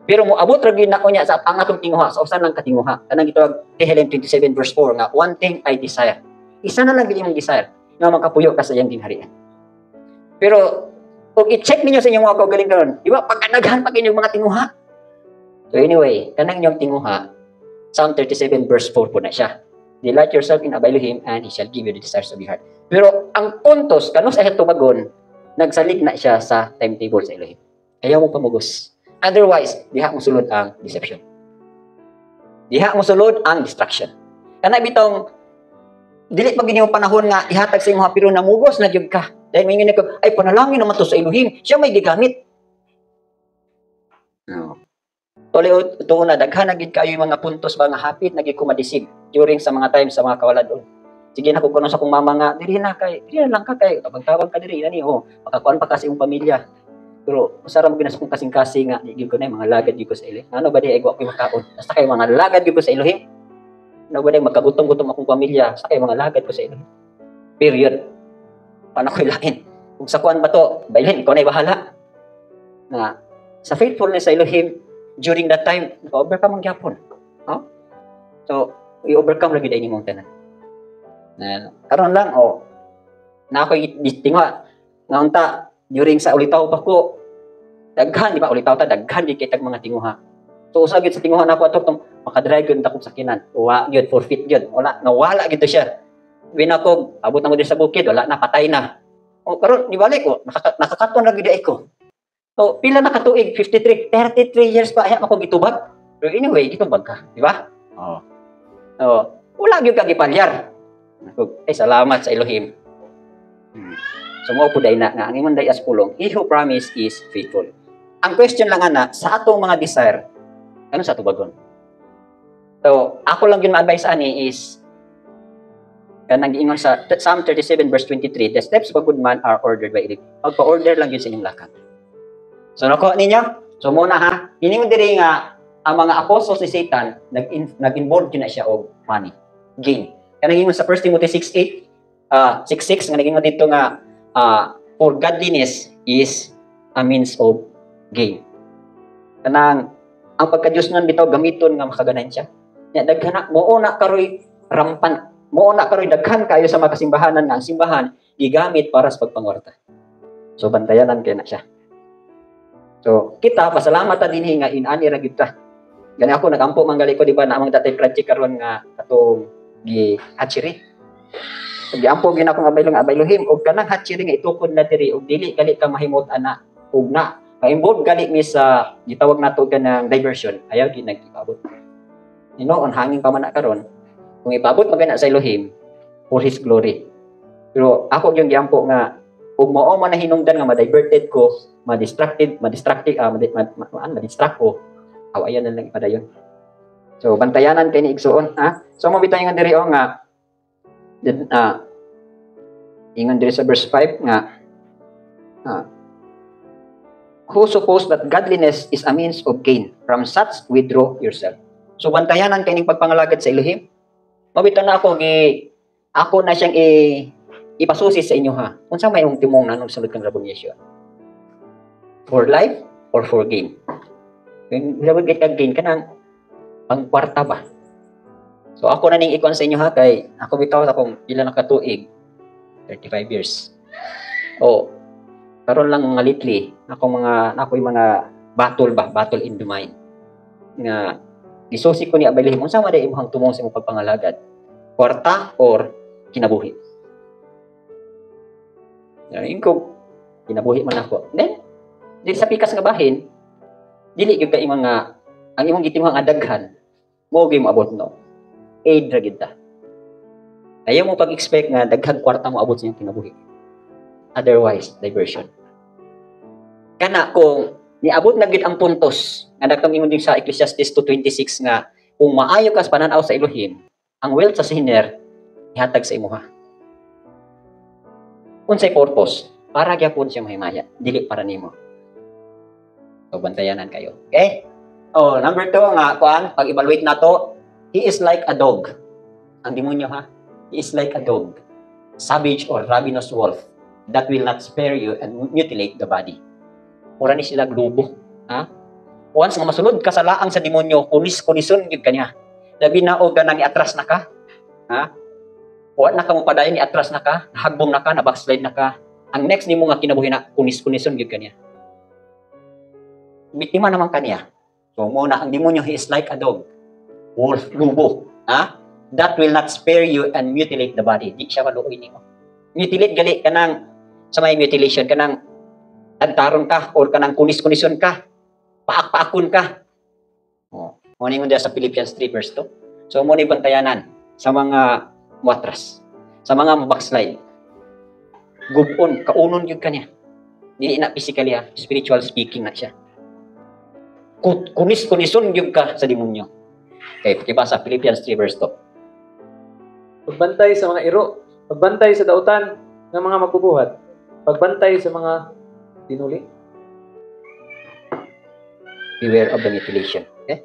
Pero mo abot ra gyud nako niya sa pangatong tinguha, sa usa lang ka tinguha. Kanang gitawag Tehillim 27:4 nga, one thing I desire. Isa na lang gyud imong desire, nga makapuyo ka sa iyang ginharian. Pero kung i-check ninyo sa inyong mga kaugaling karon, di ba? Pag daghan pag inyong mga tinguha. So anyway, kanang inyong tinguha, Psalm 37 verse 4 po na siya. Delight yourself in Elohim and He shall give you the desires of your heart. Pero ang puntos, kanus ay tumagon, nagsalig na siya sa timetable sa Elohim. Ayaw mo pamugos. Otherwise, diha mo sulod ang deception. Diha mo sulod ang distraction. Kana bitong dili pag ginyo panahon nga ihatag sa imong pero namugos na jud ka. Dahil may ngini ko, ay panalangin naman to sa Elohim. Siya may gigamit. No. Tuli tuon na daghan na gid kayo yung mga puntos ba nga hapit naging kumadisig during sa mga times sa mga kawaladon. Sige na kuno sa kong mama nga diri na lang ka kay tabang-tabang ka diri nani makakuan pa kasi imong pamilya. Pero usara mo ginas kong kasing-kasing nga di ko na mga lagad gyud ko sa Elohim. Ano ba di ay ko makaon? Basta kay mga lagad gyud ko sa Elohim. Ano ba di magkagutom-gutom akong pamilya sa kay mga lagad ko sa Elohim. Period. Paano ko ilain? Kung sa kuan ba to, bailin ko na bahala. Na sa faithfulness sa Elohim during that time, naka-overcome ang gyapon. No? So, i-overcome lagi dahil nimong tanan. Karon lang, na ako tingwa, nga unta, during sa ulitaw pa ko, daghan, di ba, ulitaw ta, daghan, di kitag mga tinguha. So, usag yun sa tinguha na ako, itong makadrive yun takong sakinan. Uwa, yun, forfeit yun. Wala, nawala gito siya. Win ako, abot na mo din sa bukid, wala na, patay na. Karon, di balik ko, nakakaton lagi di ko. So, pila na katuig, 33 years pa, ayaw ako gitubag. Pero anyway, gitubag ka, di ba? Wala gyud ka gipalyar. Ay, salamat sa Elohim. So, mo po day na, nga ang imong day as pulong, He who promise is faithful. Ang question lang ana, sa atong mga desire, ano sa tubagon? So, ako lang yun ma-advise ani is, kanang giingon sa Psalm 37 verse 23, the steps of a good man are ordered by Elohim. Pagpa-order lang yun sa inyong lakad. So, nakuha ninyo? So, muna ha, hiningon diri nga, ang mga apostles ni Satan, nag-involve yun na siya o money, gain. Kaya naging sa 1 Timothy 6:8, 6:6, nga naging dito nga, for godliness is a means of gain. Kanang, ang pagka-Diyos nga bitaw, gamiton nga makaganan siya. Daghan na, moona karoy rampant, moona karoy daghan kayo sa mga kasimbahanan nga, ang simbahan, gigamit para sa pagpangwarta. So, bantayanan kayo na siya. So, kita, pasalamat din nga inani ra gyud ta. Gani ako nagampo manggali ko di ba na amang datay project karon nga atong gi hatchery. So, giampo gina ko nga Elohim og kanang hatchery nga itukod na diri og dili gali ka mahimot ana ug na ka-involve gali mi sa gitawag nato kanang diversion. Ayaw gi nagipabot. On hangin pa man na karon. Kung ipabot magana sa Elohim for His glory. Pero ako yung giampo nga ug mao man na hinungdan nga ma-diverted ko, ma-distract ko. Awayan na lang ipadayon. So bantayanan kay ni igsuon, ha? So mo bitaw nga diri nga ingon diri sa verse 5 nga who suppose that godliness is a means of gain, from such withdraw yourself. So bantayanan kay ning pagpangalagad sa Elohim. Mabitaw na ako na siyang ipasusi sa inyo ha. Unsa may imong timong nanong sulod kang revolution? For life or for gain? When labag ka gain kanang pangkwarta ba? So ako na ning ikon sa inyo ha kay ako bitaw akong pila na katuig 35 years. Karon lang nga lately ako'y mga battle in the mind. Nga gisusi ko ni Elohim unsa man imong tumong sa imong pagpangalagad? Kwarta or kinabuhi? Yung ko, kinabuhi man ako. Then, dili sa pikas nga bahin, dili gyud ka ang imong gitimang adaghan, mo gyud moabot no. Aid ra gyud ta. Ayaw mo pag-expect nga daghang kwarta mo abot sa imong kinabuhi. Otherwise, diversion. Kana kung niabot na gyud ang puntos, nga daghang ingon din sa Ecclesiastes 2:26 nga kung maayo ka sa pananaw sa Elohim, ang wealth sa sinner ihatag sa imuha. Unsay purpose? Para gyapon siya mahimaya, dili para nimo. So bantayanan kayo. Okay? Number 2 nga pag-evaluate nato, he is like a dog. Ang demonyo ha? He is like a dog, savage or ravenous wolf that will not spare you and mutilate the body. Mura ni sila globo, ha? Once nga masulod ka sa laang sa demonyo, kunison gyud kanya. Labi na og ganang iatras na ka, ha? Wa na ka mo padayon iatras na ka, nahagbong na ka, na backslide na ka. Ang next nimo nga kinabuhi na kunison gyud kanya. Biktima naman kaniya. So muna ang demonyo, he is like a dog wolf, lubo. That will not spare you and mutilate the body. Di siya maluoy nimo. Mutilate gali kanang sa may mutilation kanang tagtaron ka or kanang kunis-kunison ka, paak-paakon ka. Mo ni nga sa Philippians 3 verse 2. So mo ni bantayanan sa mga muatras, sa mga backslide. Gubon, kaunon yun kanya. Dili na physically spiritual speaking na siya. Kunis-kunison yun ka sa demonyo. Okay, pakibasa Philippians 3 verse 2. Pagbantay sa mga iro, pagbantay sa dautan ng mga magbubuhat, pagbantay sa mga tinuli. Beware of the mutilation. Okay?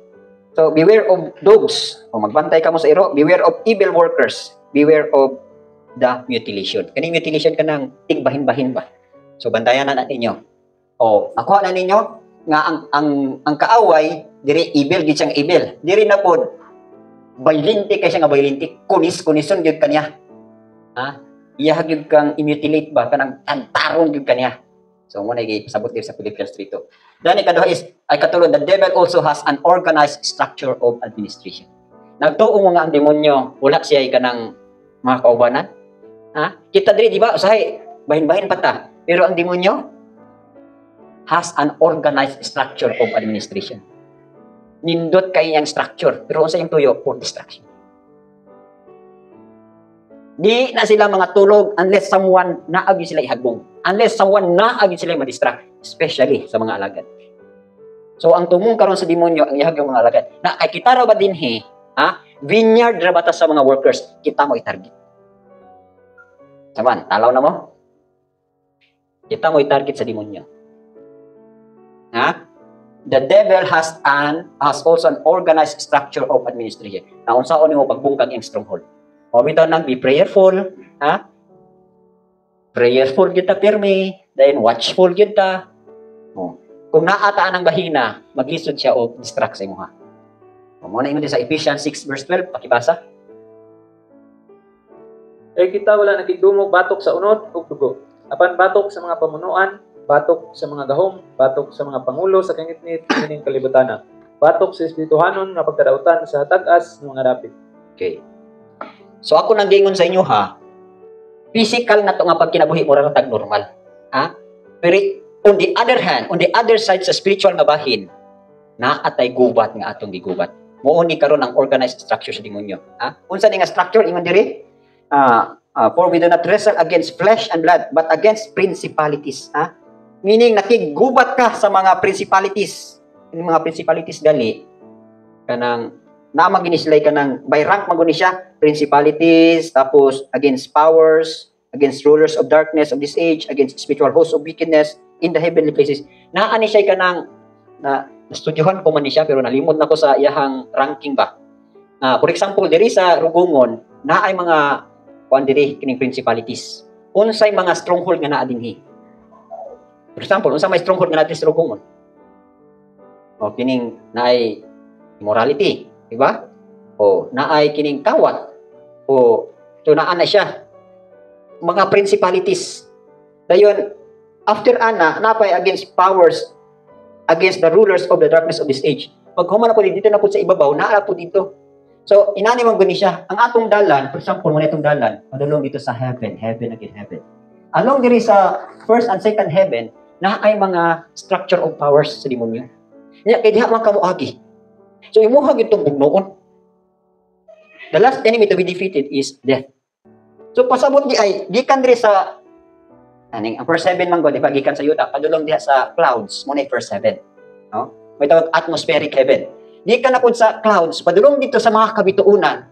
So, beware of dogs. Kung magbantay ka mo sa iro, beware of evil workers. Beware of the mutilation. Kaning mutilation ka ng tigbahin-bahin ba? So, bantayan na natin nyo. Nakuha na ninyo nga ang kaaway, diri evil, gid siyang evil. Diri na po, violente kay siya nga violente. Kunison yun kanya. Iyahag yun kang imutilate ba? Kanang tantaron yun kanya. So, muna sabot din sa Philippians 3:2. Then, ikaduha is, ay katulad, the devil also has an organized structure of administration. Nagtuo mo nga ang demonyo, wala siya kanang mga kaubanan. Kita diri, di ba? Usahay, bahin-bahin pa ta. Pero ang demonyo has an organized structure of administration. Nindot kay ang structure, pero sa yung tuyo, for distraction. Di na sila mga tulog unless someone naagi sila ihagbong. Unless someone naagi sila madistract, especially sa mga alagad. So, ang tumong karon sa demonyo, ang ihag yung mga alagad. Na ay kita ra ba dinhi, vineyard ra bata sa mga workers, kita mo i-target. Saman, talaw na mo? Kita mo i-target sa demonyo. The devil has also an organized structure of administration. Na unsaon nimo pagbungkag ang stronghold. Bitaw nang be prayerful, prayerful gyud ta pirmi, then watchful gyud ta. Kung naataan ang bahina, maglisod siya o distract sa imo ha. Mo na ingon sa Ephesians 6 verse 12, pakibasa. Kita wala nakigdumog batok sa unod ug dugo. Apan batok sa mga pamunuan, batok sa mga gahom, batok sa mga pangulo sa kangitnit kining kalibutan. Batok sa espirituhanon nga pagkadautan sa tag-as ng mga dapit. Okay. So ako nang gingon sa inyo physical na to nga pagkinabuhi mo ra tag normal. Pero on the other hand, on the other side sa spiritual nga bahin, naatay gubat nga atong gigubat. Mooni karon ang organized structure sa demonyo. Unsa ni nga structure ingon diri? For we do not wrestle against flesh and blood, but against principalities. Meaning, nakigubat ka sa mga principalities. Yung mga principalities gali, kanang, naamang ginislay ka ng, by rank maguni siya, principalities, tapos against powers, against rulers of darkness of this age, against spiritual hosts of wickedness in the heavenly places. Naani siya ka ng, na-studyohan ko man ni siya, pero nalimot na ko sa iyahang ranking ba. For example, diri sa Rugungon, na ay mga diri kining principalities. Unsay mga stronghold nga naa dinhi? For example, unsa may stronghold nga natin sa Rugungon? Kining naay immorality, di ba? Naay kining kawat. So naa na siya. Mga principalities. Dayon after napay against powers, against the rulers of the darkness of this age. Pag human na po dito na po sa ibabaw, naa po dito. So, inani man guni siya. Ang atong dalan, for example, muna itong dalan, madulong dito sa heaven again heaven. Along diri sa first and second heaven, na ay mga structure of powers sa demonyo. Kaya diha man kamuagi. So, imuhag itong bugnoon. The last enemy to be defeated is death. So, pasabot di kan diri sa ang verse 7 man di pagikan sa yuta, padulong diha sa clouds, muna verse 7. No? May tawag atmospheric heaven. Di ka na po sa clouds, padulong dito sa mga kabituunan,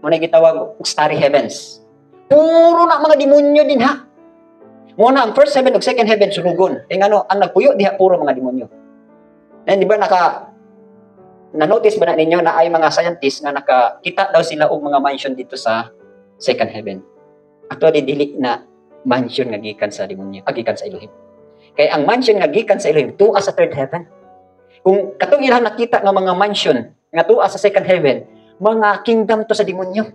muna gitawag starry heavens. Puro na mga demonyo din ha. Muna ang first heaven ug second heaven sulugon. Ang nagpuyo diha puro mga demonyo. And di ba na-notice ba na ninyo na ay mga scientists nga nakakita daw sila og mga mansion dito sa second heaven. Actually dili na mansion nga gikan sa demonyo, gikan sa Elohim. Kaya ang mansion nga gikan sa Elohim tuwa sa third heaven. Kung katong ilang nakita nga mga mansion nga tuwa sa second heaven, mga kingdom to sa demonyo.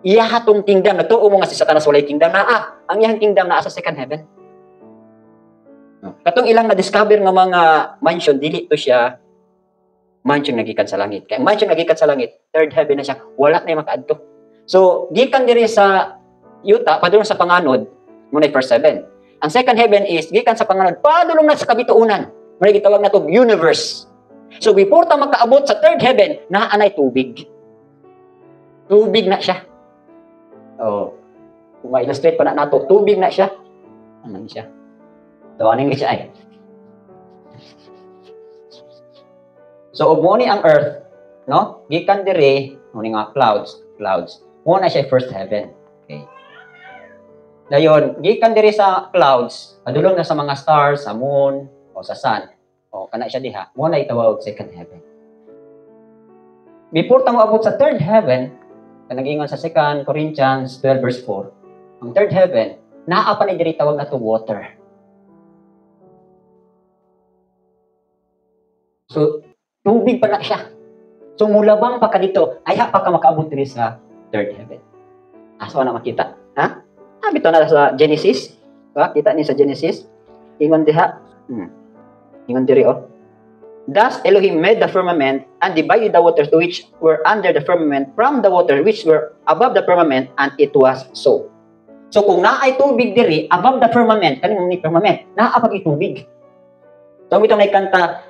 Iya hatong kingdom, nagtuo mo nga si Satanas walay kingdom ang iyang kingdom naa sa second heaven. Katong ilang na-discover nga mga mansion, dili to siya mansion nagikan sa langit. Kaya mansion nagikan sa langit, third heaven na siya, wala na yung makaadto. So, gikan diri sa yuta, padulong sa panganod, muna yung first heaven. Ang second heaven is, gikan sa panganod, padulong na sa kabituunan. Muna gitawag na to universe. So, before ta makaabot sa third heaven, naanay tubig. Tubig na siya. Oh, kung ma-illustrate pa na nato, tubig na siya. Ano siya? Tawanin siya ay. So, mo ni ang earth, no? Gikan dire, mo ni nga clouds. Mo na siya first heaven. Okay. Dayon, gikan dire sa clouds, padulong na sa mga stars, sa moon, o sa sun. O kana siya diha, mo na itawag second heaven. Before ta moabot sa third heaven, kanang-ingon sa 2 Corinthians 12 verse 4, ang third heaven, naa pa ni diri tawag na to water. So, tubig pa na siya. So, mulabang pa ka dito, ay pa ka makaabot diri sa third heaven. Aso na makita. Ha? Bito na sa Genesis. Ha? Kita ni sa Genesis. Ingon diha. Ingon diri, oh. Thus Elohim made the firmament and divided the waters which were under the firmament from the waters which were above the firmament, and it was so. So kung naay tubig diri above the firmament, kaning ni firmament, naa pag itubig. So bitaw naikanta,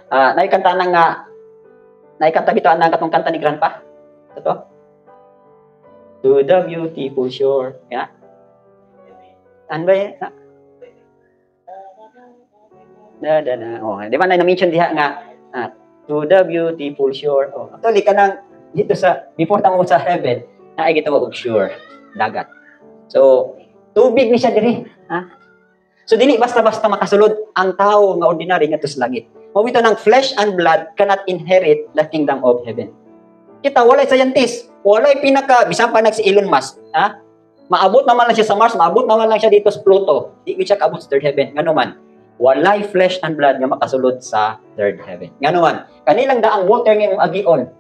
naikanta bitaw ang katong kanta ni Grandpa. Ito. To the beautiful shore. Ya. Ano ba yan? Oh, di ba na-mention diha nga to the beautiful shore. Oh, actually kanang dito sa before tamo sa heaven, na ay gitawag og shore, dagat. So, tubig ni siya diri, ha? So dili basta-basta makasulod ang tao nga ordinary ngadto sa langit. Mao bitaw ng flesh and blood cannot inherit the kingdom of heaven. Kita walay scientist, walay pinaka bisan pa si Elon Musk, ha? Maabot naman lang siya sa Mars, maabot naman lang siya dito sa Pluto. Di siya kaabot sa third heaven. Ngano man, walay flesh and blood nga makasulod sa third heaven. Ngano man, kanilang daang water nga imong agion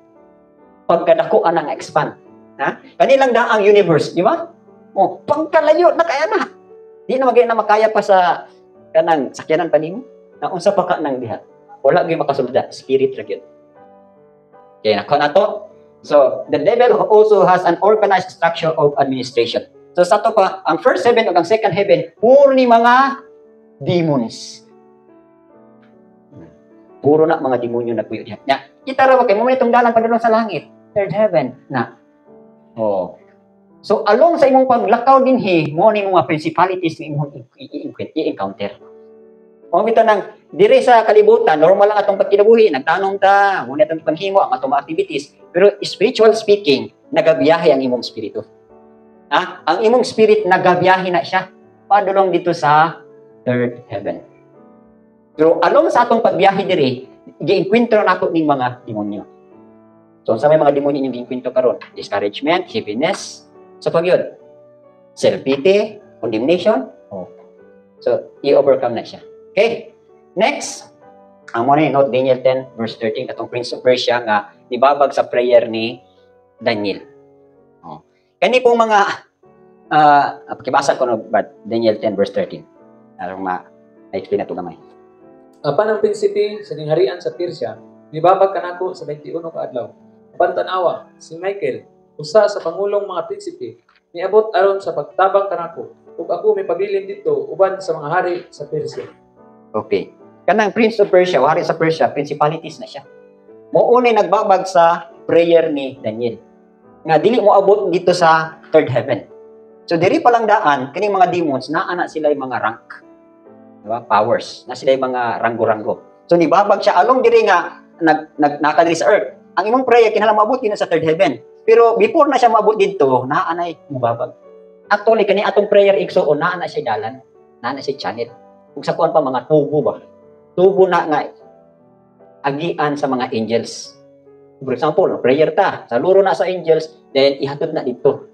pagkadakuan ang expand. Ha? Kanilang daang universe, di ba? Oh, pagkalayo na kaya na. Di na magay na makaya pa sa kanang sakyanan pa nimo. Na unsa pa ka nang diha. Wala gyud makasulod spirit ra gyud. Okay, nako na to. So, the devil also has an organized structure of administration. So, sa to pa, ang first heaven ug ang second heaven, puro ni mga demons. Puro na mga demonyo nagpuyo diha. Nya, kita ra kay mo may tungdalan padulong sa langit, third heaven na. Oh. So along sa imong paglakaw dinhi, mo ni mga principalities nga imong i-encounter. Mo bitaw nang dire sa kalibutan, normal lang atong pagkinabuhi, nagtanong ta, mo ni atong panghimo ang atong activities, pero spiritual speaking, nagabiyahe ang imong spirito. Ha? Ang imong spirit nagabiyahe na siya padulong dito sa third heaven. Pero along sa atong pagbiyahe diri, gi-enkwentro nato ning mga demonyo. So sa may mga demonyo yung gi-enkwentro karon, discouragement, heaviness, so pag yun, self-pity, condemnation, so i-overcome na siya. Okay, next, ang muna yung note, Daniel 10 verse 13, katong Prince of Persia nga nibabag sa prayer ni Daniel. Kani pong mga pakibasa ko no, but Daniel 10 verse 13. Arong ma-explain na ito gamay. Apan ang prinsipe sa dingharian sa Persia, nibabag kanako sa 21 ka adlaw. Apan tanawa, si Michael, usa sa pangulong mga prinsipe, niabot aron sa pagtabang kanako, ug ako may pabilin dito uban sa mga hari sa Persia. Okay. Kanang Prince of Persia, o hari sa Persia, principalities na siya. Mounay nagbabag sa prayer ni Daniel. Nga dili mo abot dito sa third heaven. So diri pa lang daan, kaning mga demons, naana sila yung mga rank. Diba? Powers. Na sila yung mga ranggo-ranggo. So nibabag siya along diri nga nakadiri sa earth. Ang imong prayer kinahanglan maabot din sa third heaven. Pero before na siya maabot dito, naanay mubabag. Actually kani atong prayer igsuon naana siya dalan, naana siya channel. Kung sa kuan pa mga tubo ba. Tubo na nga agian sa mga angels. For example, prayer ta, sa luro na sa angels, then ihatod na dito.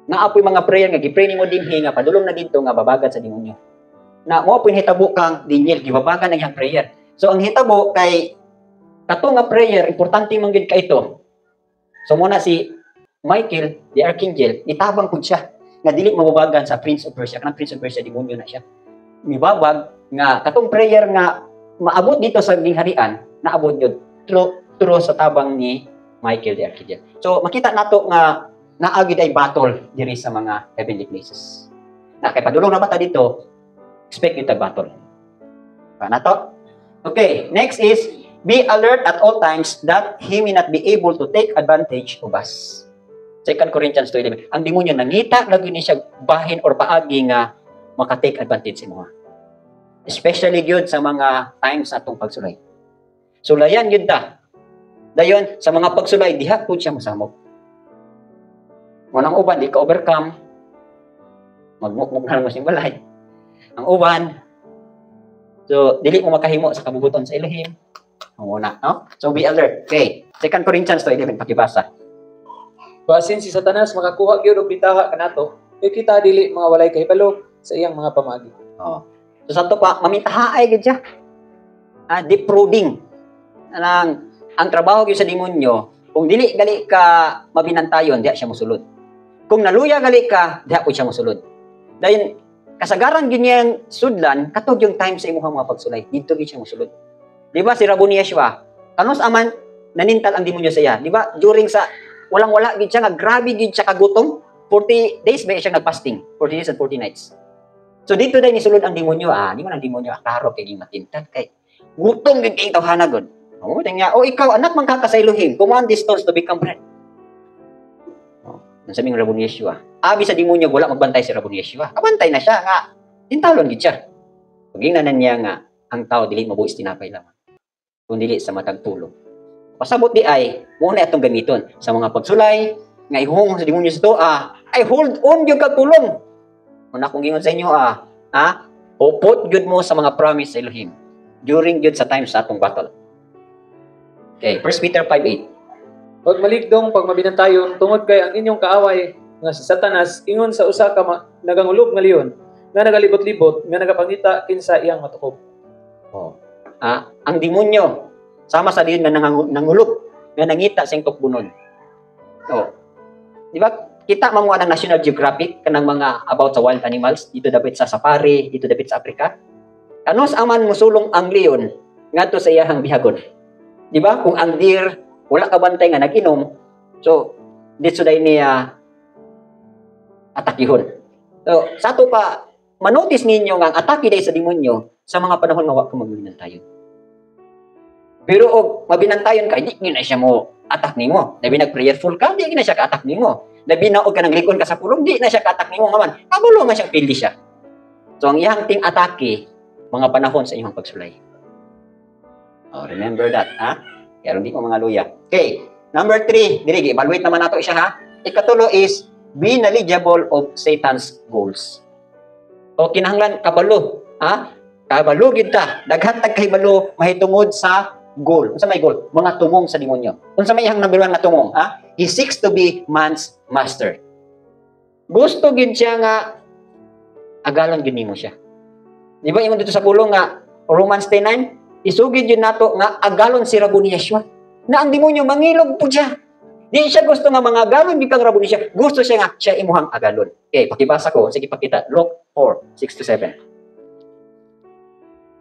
Naapoy mga prayer nga gipray nimo dinhi nga padulong na dito nga babagan sa demonyo. Na mo pud hitabo kang Daniel gibabagan na iyang prayer. So ang hitabo kay kato nga prayer importante man gid ka ito. So muna si Michael, the archangel, itabang pud siya nga dili mababagan sa Prince of Persia. Kanang Prince of Persia demonyo na siya. Mibabag nga katong prayer nga maabot dito sa gingharian, naabot yun. true sa tabang ni Michael the Archangel. So makita nato nga naagi ay battle diri sa mga heavenly places. Na kay padulong na bata dito, expect kita battle. Pa nato? Okay, next is be alert at all times that he may not be able to take advantage of us. 2 Corinthians 2:11. Ang demonyo nangita lagi ni siya bahin or paagi nga maka-take advantage mo. Especially gyud sa mga times atong pagsulay. Sulayan gyud ta. Dayon sa mga pagsulay diha pud siya mosamok. Wanang uban di ka overcome. Magmukmuk na mo sing balay. Ang uban, so dili mo makahimo sa kabubuton sa Elohim. Muna, no? So be alert. Okay. 2 Corinthians 2:11 pakibasa. Basin si Satanas makakuha gyud og bitaha kanato, kay kita dili mga walay kahibalo sa iyang mga pamaagi. Oh. So sa to pa mamintahaay gid siya. Deprooding. Ang trabaho gyud sa demonyo, kung dili gali ka mabinantayon, diha siya mosulod. Kung naluya gali ka, diha po siya mosulod. Dahil kasagaran gyud niyang sudlan katog yung time sa imong mga pagsulay. Dito gyud siya mosulod. Di ba si Rabon Yeshua, kanos aman nanintal ang demonyo sa iya. Di ba? During sa walang-wala gid siya nga grabe gid siya kagutom. 40 days ba siya nagfasting? 40 days and 40 nights. So dito dai ni sulod ang demonyo. Di man ang demonyo klaro kay matintal kay gutom gid kay tawhana gud. Tingya, ikaw anak man ka sa Elohim, command these stones to become bread. Ang sabing Rabon Yeshua. Abi sa demonyo wala magbantay si Rabon Yeshua. Kabantay na siya nga tintalon gid siya. Pagingnan niya nga ang tao dili mabuhis tinapay lamang. Kung dili sa matag tulong. Pasabot di ay muna atong gamiton sa mga pagsulay nga ihung sa demonyo sa to ay hold on gyud kag tulong. Una kung gingon sa inyo upot gyud mo sa mga promise sa Elohim during gyud sa time sa atong battle. Okay, 1 Peter 5:8. Pag maligdong, pag mabinantayon, tungod kay ang inyong kaaway nga si Satanas ingon sa usa ka nagangulog nga leon nga nagalibot-libot nga nagapangita kinsa iyang matukob. Ang demonyo sama sa leon na nangulog nga nangita sa tukbunon. Di ba? Kita mamuha ng National Geographic kanang mga about sa wild animals dito dapit sa safari, dito dapit sa Africa. Kanos aman mosulong ang leon ngadto sa iyang bihagon. Di ba? Kung ang deer wala ka bantay nga nag-inom, so dito day niya atakihon. So sa to pa manotice ninyo nga ang atake day sa demonyo sa mga panahon nga wa ka magbinantayon. Pero og mabinantayon ka, di na siya mo attack nimo. Labi nag-prayerful ka, di na siya ka-attack nimo. Labi na og ka nang likon ka sa pulong, di na siya ka-attack nimo man. Kabulo man siya pildi siya. So ang iyang ting atake mga panahon sa imong pagsulay. Remember that, Kaya hindi ko mga luya. Okay, number 3, dili evaluate naman nato siya Ikatulo is be knowledgeable of Satan's goals. O kinahanglan kabalo, kabalo gid ta. Daghan tag kahibalo mahitungod sa goal. Unsa may goal? Mga tumong sa demonyo. Unsa may iyang number 1 nga tumong, He seeks to be man's master. Gusto gid siya nga agalon gid nimo siya. Di ba ingon dito sa pulong nga Romans 10:9, isugid yun nato nga agalon si Rabon Yeshua. Na ang demonyo mangilog po siya. Di siya gusto nga mga agalon, di kang Rabon Yeshua. Gusto siya nga siya imuhang agalon. Okay, pakibasa ko. Sige, pakita. Luke 4:6-7.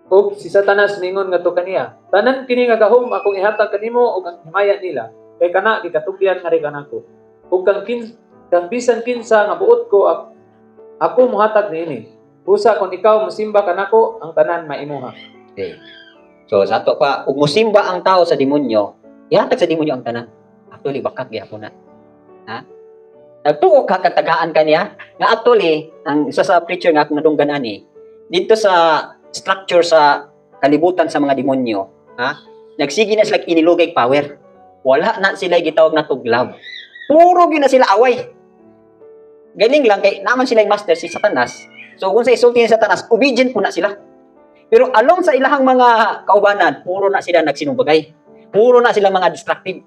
O si Satanas ningon nga to kaniya, tanan kini nga gahom akong ihatag kanimo og ang himaya nila, kay kana gikatugyan nga ri kanako. Ug kang bisan kinsa nga buot ko ako mohatag niini. Busa kung ikaw mosimba kanako, ang tanan maimuha. Okay. So, sa ato pa, kung musimba ang tao sa demonyo, ihatag sa demonyo ang tanan. Actually, bakat gyapon na. Nagtuo ka katagaan kaniya, nga actually, ang isa sa preacher nga akong nadunggan ani, dito sa structure sa kalibutan sa mga demonyo, nagsigi na sila inilugay power. Wala na sila gitawag na tog love. Puro gyud na sila away. Galing lang kay naman sila yung master si Satanas. So kung sa isulti ni Satanas, obedient po na sila. Pero along sa ilahang mga kaubanan, puro na sila nagsinumbagay. Puro na sila mga destructive.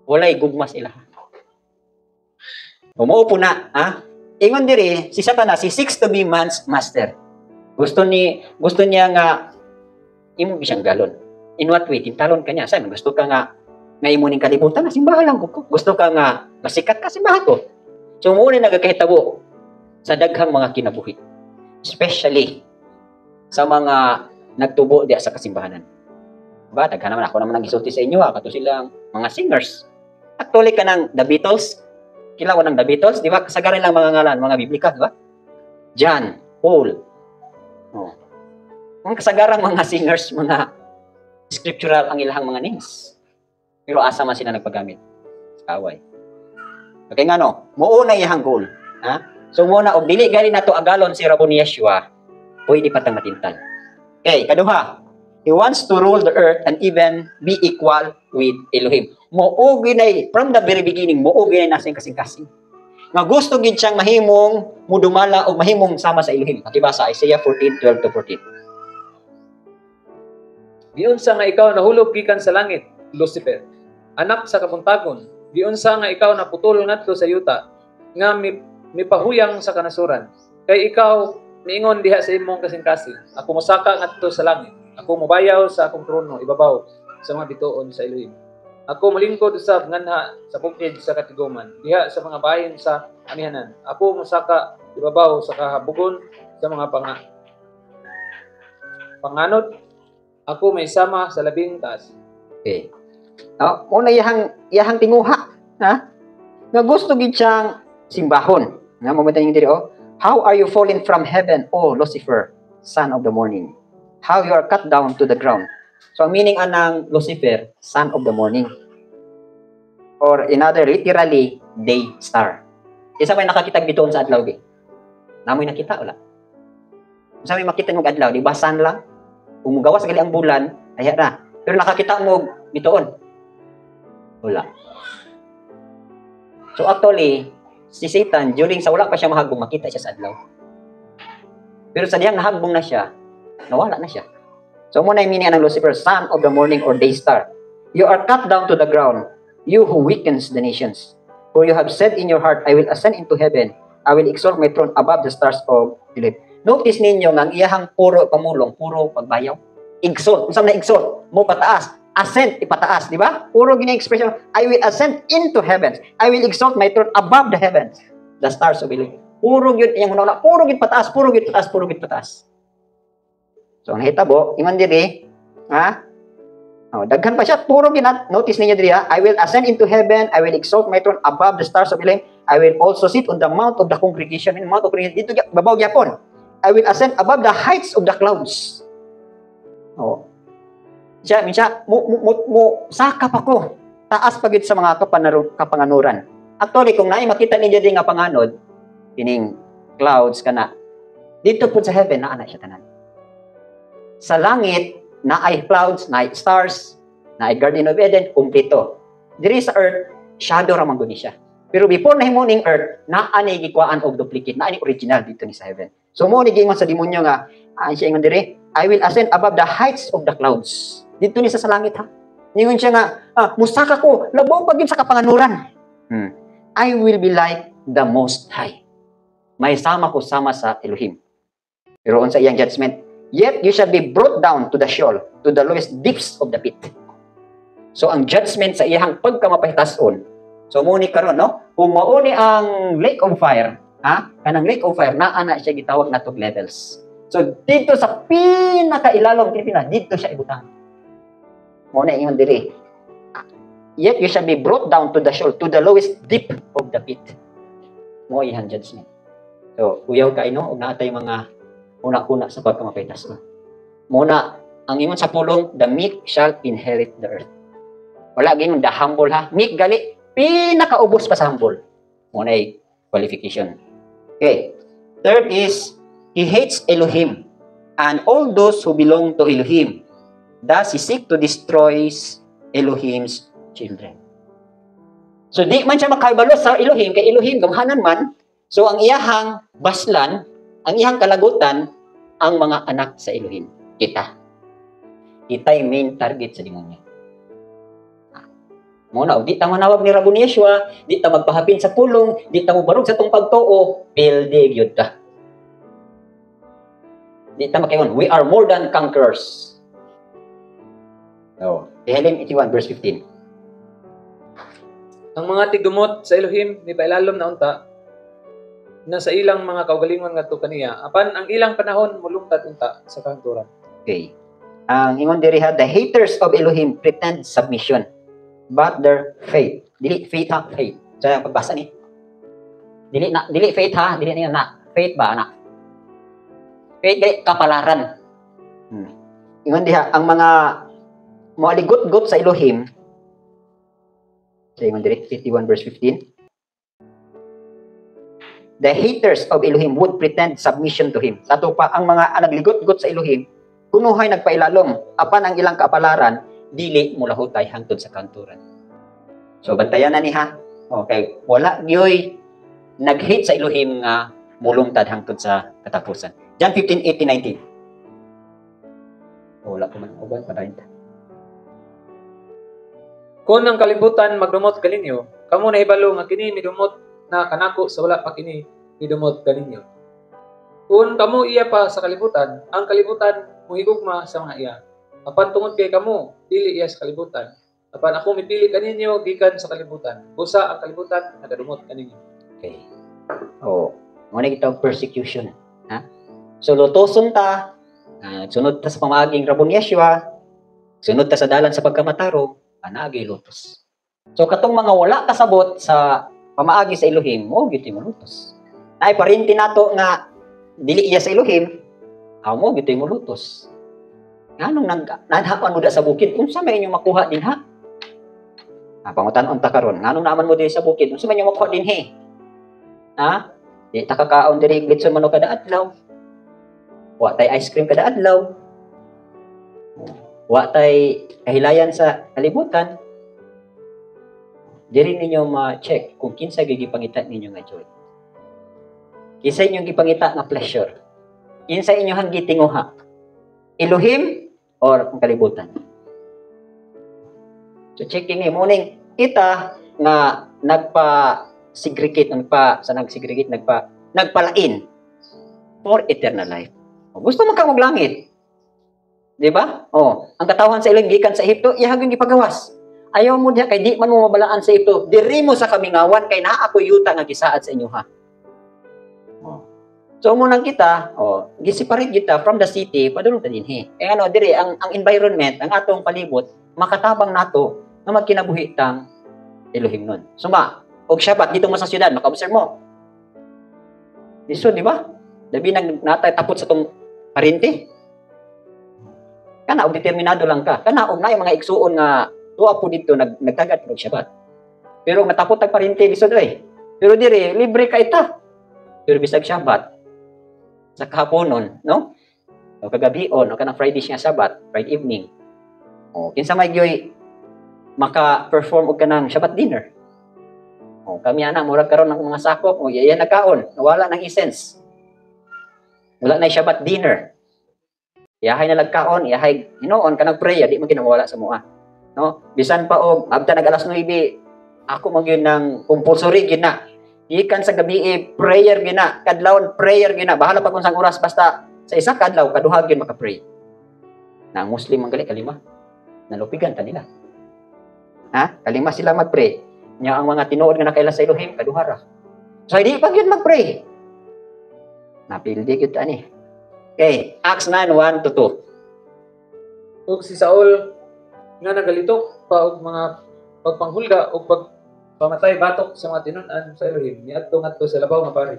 Walay gugma sila. Umuupo na, Ingon diri, si Satanas, he seeks to be man's master. Gusto niya nga imo bisang galon. In what way? Tintalon ka niya. Sabi, gusto ka nga imo ning kalibutan na simbahan lang ko. Gusto ka nga masikat ka simbahan ko. So muna nagakahitabo sa daghang mga kinabuhi. Especially sa mga nagtubo diya sa kasimbahanan. Diba? Daghan naman ako naman nag-isulti sa inyo, kato silang mga singers. Actually ka ng The Beatles, kilawan ng The Beatles, di ba? Kasagaran lang mga ngalan, mga biblika, di ba? John, Paul. Oh. Ang kasagarang mga singers, mga scriptural ang ilahang mga names. Pero asa man sila nagpagamit? Kaway. Okay nga no, muuna iyang goal. Ha? So muna, og dili gali na to agalon si Rabon Yeshua, pwede patang matintal. Okay, kaduha. He wants to rule the earth and even be equal with Elohim. Moogi na, from the very beginning, moogi na nasa kasing-kasing. Nga gusto gid siyang mahimong mudumala o mahimong sama sa Elohim. Diba sa Isaiah 14:12-14. Giunsa nga ikaw nahulog gikan sa langit, Lucifer, anak sa kabuntagon. Giunsa nga ikaw naputol ngadto sa yuta, nga mipahuyang sa kanasuran. Kay ikaw niingon diha sa imong kasing-kasing, ako mosaka ngadto sa langit. Ako mobayaw sa akong trono, ibabaw sa mga bituon sa Elohim. Ako malingkod sa nganha sa bukid sa katiguman, diha sa mga bahin sa amihanan. Ako mosaka ibabaw sa kahabugon sa mga panganod. Ako may sama sa labing taas. Okay. Una iyahang tinguha, ha? Nga gusto gid siyang simbahon. Nga mamunta yung diri, how are you fallen from heaven, O Lucifer, son of the morning? How you are cut down to the ground. So, ang meaning anang Lucifer, son of the morning. Or another, literally, day star. Isa may nakakita bitoon sa adlaw, di? Namoy nakita, wala? Isa may makita ng adlaw, di ba? Sun lang. Kung gawas gali ang bulan, ay na. Pero nakakita mo bitoon. Wala. So, actually, si Satan, during sa wala pa siya mahagbong, makita siya sa adlaw. Pero sa diyang nahagbong na siya, nawala na siya. So, muna yung meaning ng Lucifer, son of the morning or day star. You are cut down to the ground, you who weakens the nations. For you have said in your heart, I will ascend into heaven. I will exalt my throne above the stars of Philip. Notice ninyo nga ang iyahang puro pamulong, puro pagbayaw. Exalt. Saan na exalt? Mo pataas. Ascend, ipataas. Di ba? Puro gina-expression, I will ascend into heavens. I will exalt my throne above the heavens. The stars of Philip. Puro yun, iyang una, puro yun pataas, puro yun pataas, puro yun pataas. So, ang hitabo, iman diri, ha? Daghan pa siya, puro ginat. Notice niyo diri, ha? I will ascend into heaven, I will exalt my throne above the stars of Elohim, I will also sit on the mount of the congregation. In the mount of congregation, dito, babaw gyapon. I will ascend above the heights of the clouds. Siya, sakap ako. Taas pagit sa mga kapanganuran. Actually, kung naay makita niyo diri nga panganod, kining clouds kana. Dito po sa heaven, naa na siya tanan. Sa langit, na ay clouds, na ay stars, na ay Garden of Eden, kumpleto. Diri sa earth, shadow ramang guni siya. Pero before nahimo ning earth, naa ni gikwaan og duplicate, naa ni original dito ni sa heaven. So mo ni gingon sa demonyo nga, siya ingon diri, I will ascend above the heights of the clouds. Dito ni sa langit ha. Ningon siya nga, musaka ko, labaw pagin sa kapanganuran. I will be like the Most High. May sama ko sama sa Elohim. Pero unsa iyang judgment, yet you shall be brought down to the Sheol, to the lowest depths of the pit. So, ang judgment sa iyang pagkamapahitason, so muni karon no? Kung mauni ang lake of fire, kanang lake of fire, naa na siya gitawag na tog levels. So, dito sa pinakailalong Pilipinas, dito siya ibutang. Muna ingon diri. Yet you shall be brought down to the Sheol, to the lowest deep of the pit. Mo iyang judgment. So, uyaw kay no, ug naatay mga una-una sa pagkamapaitas mo. Muna, ang imon sa pulong, the meek shall inherit the earth. Wala gingon the humble ha. Meek gali, pinakaubos pa sa humble. Muna ay qualification. Okay. Third is, he hates Elohim and all those who belong to Elohim. Thus, he seeks to destroy Elohim's children. So, di man siya makabalo sa Elohim, kay Elohim, gamhanan man. So, ang iyahang baslan, ang iyang kalagutan, ang mga anak sa Elohim. Kita. Kita yung main target sa demonyo. Muna, di ta manawag ni Rabon Yeshua, di ta magpahapin sa pulong, di ta mubarog sa tong pagtuo, pildig yun ta. Di ta makingon, we are more than conquerors. So, Helen 81 verse 15. Ang mga tigdumot sa Elohim, ni pailalom na unta, na sa ilang mga kaugalingon ngadto kaniya, apan ang ilang panahon mulungtad unta sa kahangturan. Okay. Ang ingon diri ha, the haters of Elohim pretend submission, but their faith. Dili faith ha, faith. So, yung pagbasa ni. Dili faith ha, dili niya na. Faith ba, anak? Faith, gali, kapalaran. Ingon diha, ang mga moaligot-got sa Elohim, so, ingon diri, 51 verse 15, the haters of Elohim would pretend submission to Him. Sa pa, ang mga nagligot-got sa Elohim, kunuhay nagpailalom, apan ang ilang kapalaran, dili mulahutay hangtod sa kanturan. So, bantayan na ni ha. Okay, wala gyoy nag-hate sa Elohim nga mulungtad hangtod sa katapusan. John 15:18-19. Wala ko man uban padayon. Kung ang kalibutan magdumot kaninyo, kamo na ibalo nga kini midumot na kanako sa wala pa kini midumot kaninyo. Kung kamo iya pa sa kalibutan, ang kalibutan muhigugma sa mga iya. Apan tungod kay kamo, dili iya sa kalibutan. Apan ako mipili kaninyo gikan sa kalibutan. Busa ang kalibutan nagadumot kaninyo. Okay. Mo na kitang persecution, ha? So lutoson ta, sunod ta sa pamaaging Rabon Yeshua, sunod ta sa dalan sa pagkamataro, anagay lutos. So katong mga wala kasabot sa pamaagi sa Elohim, mo giti mo lutos. Nay parinti nato nga dili iya sa Elohim, mo giti mo lutos. Nganong naghapan mo da sa bukid, unsa may inyo makuha din ha? Pangutan-on ta karon, nganong naman mo di sa bukid, unsa may inyo makuha din he? Ha? Di ta kakaon diri glitson man kada adlaw. Wa tay ice cream kada adlaw. Wa tay kahilayan sa kalibutan. Diri ninyo ma-check kung kinsa gyud gipangita ninyo nga joy. Kinsa inyong gipangita nga pleasure. Kinsa inyong gitinguha. Elohim or ang kalibutan. So checking ni morning kita nga nagpa-segregate nagpalain for eternal life. Gusto man ka maglangit. Di ba? Ang katawhan sa Elohim gikan sa Ehipto, iyahang gipagawas. Ayaw mo diha kay di man mo mabalaan sa Ehipto. Diri mo sa kamingawan kay naa ako yuta nga gisaad sa inyo ha. So mo nang kita, gi-separate kita from the city padulong ta dinhi. Diri ang environment, ang atong palibot makatabang nato nga magkinabuhi tang Elohim nun. Suma, og Shabbat dito mo sa syudad, maka-observe mo. Diso, di ba? Labi natay tapot sa tong parinti. Kana og determinado lang ka. Kana og na yung mga igsuon nga tuwa po dito nagtagad og Shabbat. Pero matapot tag parinti biso dai. Pero diri libre ka ita. Pero bisag Shabbat sa kahaponon, no? O kagabion, o kanang Friday siya Shabbat, Friday evening. Kinsa may gyoy maka-perform og kanang Shabbat dinner. Kami ana murag karon ng mga sakop, iya nagkaon, wala nang essence. Wala na Shabbat dinner. Iyahay na lagkaon, iyahay hinoon kanang prayer, di man ginawala sa mua. No? Bisan pa og abta nag alas 9, ako man gyud nang compulsory gyud na. Gikan sa gabi prayer gyud na, kadlawon prayer gyud na. Bahala pa kung sang oras basta sa isa kadlaw kaduha gyud maka-pray. Na ang Muslim man gali kalima. Nalupigan ta nila. Ha? Kalima sila mag-pray. Nya ang mga tinuod nga nakaila sa Elohim kaduhara. So hindi pa gyud mag-pray. Napildi gyud ani. Okay, Acts 9:1-2. Ug si Saul nga nagalitok pa og mga pagpanghulga o pagpamatay batok sa mga tinun-an sa Elohim niadto ngadto sa labaw nga pari.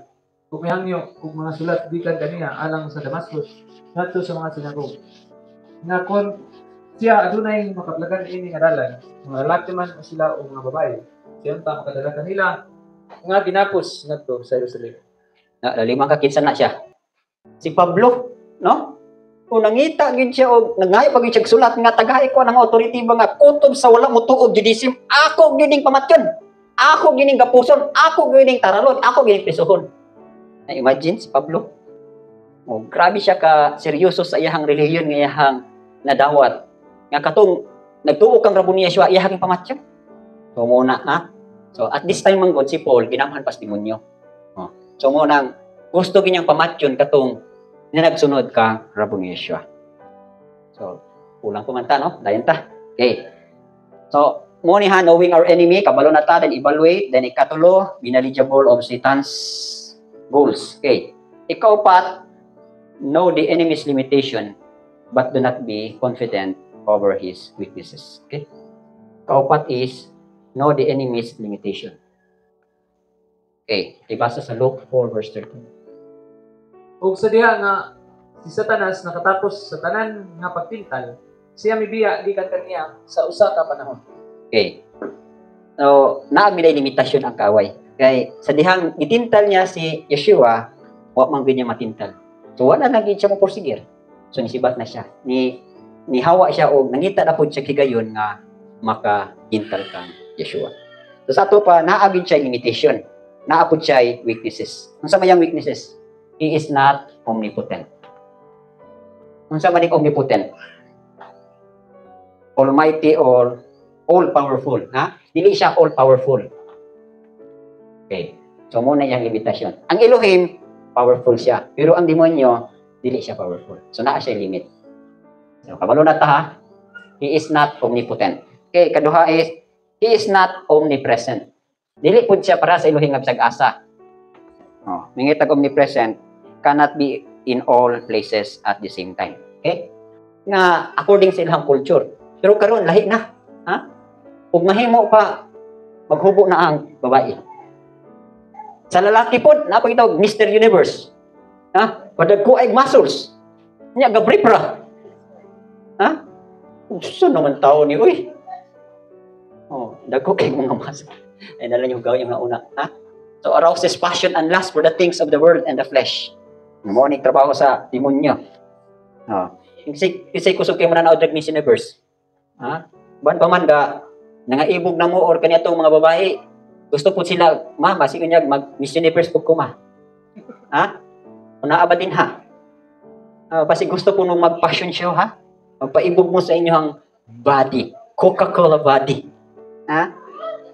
Ug mihangyo og mga sulat gikan kaniya alang sa Damascus ngadto sa mga sinagog. Nga kon siya adunay makaplagan ini nga dalan, mga lalaki man o sila o mga babae. Siya ta makadala kanila nga ginapos ngadto sa Jerusalem. Limang kakinsa na siya. Si Pablo, no? Kung nangita gid siya og naghayo pag siya sulat nga tagay ko ng authority ba nga kutob sa wala mo tuog judisim, ako gyud ning pamatyon. Ako gyud ning gapuson, ako gyud ning taralon, ako gyud ning prisuhon. Na imagine si Pablo. Grabe siya ka seryoso sa iyang relihiyon nga iyang nadawat. Nga katong nagtuo kang Rabon Yeshua iyang pamatyon. So muna ha. So at this time man god si Paul ginamhan pas demonyo. So mo nang gusto ginyang pamatyon katong na nagsunod ka Rabon Yeshua. So kulang kumanta no, dayon ta. Okay. So mo ni ha, knowing our enemy, kabalo na ta, then evaluate, then ikatulo, be knowledgeable of Satan's goals. Okay. Ikaw pat, know the enemy's limitation but do not be confident over his weaknesses. Okay? Kaupat is, know the enemy's limitation. Okay, ibasa sa Luke 4 verse 13. Ug sa diha nga si Satanas nakatapos sa tanan nga pagtintal, siya mibiya gikan kaniya sa usa ka panahon. Okay. So, naamilay limitasyon ang kaaway. Kaya sa dihang itintal niya si Yeshua, wa man ganyan matintal. So, wala na gid siya mo porsigir. So, nisibat na siya. Ni hawa siya og nangita na pud siya kigayon nga makatintal kang Yeshua. So, sa ato pa, naagid siya limitation. Naapod siya weaknesses. Unsa man yang weaknesses? He is not omnipotent. Unsa man yung omnipotent? Almighty or all-powerful. Ha? Dili siya all-powerful. Okay. So, muna yung limitasyon. Ang Elohim, powerful siya. Pero ang demonyo, dili siya powerful. So, naa siya limit. So, kabalo na ta ha? He is not omnipotent. Okay, kaduha is, he is not omnipresent. Dili pud siya para sa Elohim nga bisag asa. Oh, mingitag omnipresent cannot be in all places at the same time. Okay? Nga according sa ilang culture. Pero karon lahi na, ha? Ug mahimo pa maghubo na ang babae. Sa lalaki pod napagitawag Mr. Universe. Ha? Padagko ay muscles. Nya gabripra. Ha? Gusto naman tao ni uy. Oh, dagko kay mga muscles. Ay nalang yung gawin yung nauna. Ha? So, arouses passion and lust for the things of the world and the flesh. Morning trabaho sa demonyo. Oh. Kasi kusog kayo mo na na-drag Miss Universe. Ha? Buwan pa man ga, nangaibog na mo or kaniyatong mga babae, gusto po sila, mama, sige niya, mag-Miss Universe po kuma. Ha? Unaaba din ha. Basi gusto po nung mag-passion show ha? Magpaibog mo sa inyong body. Coca-Cola body. Ha?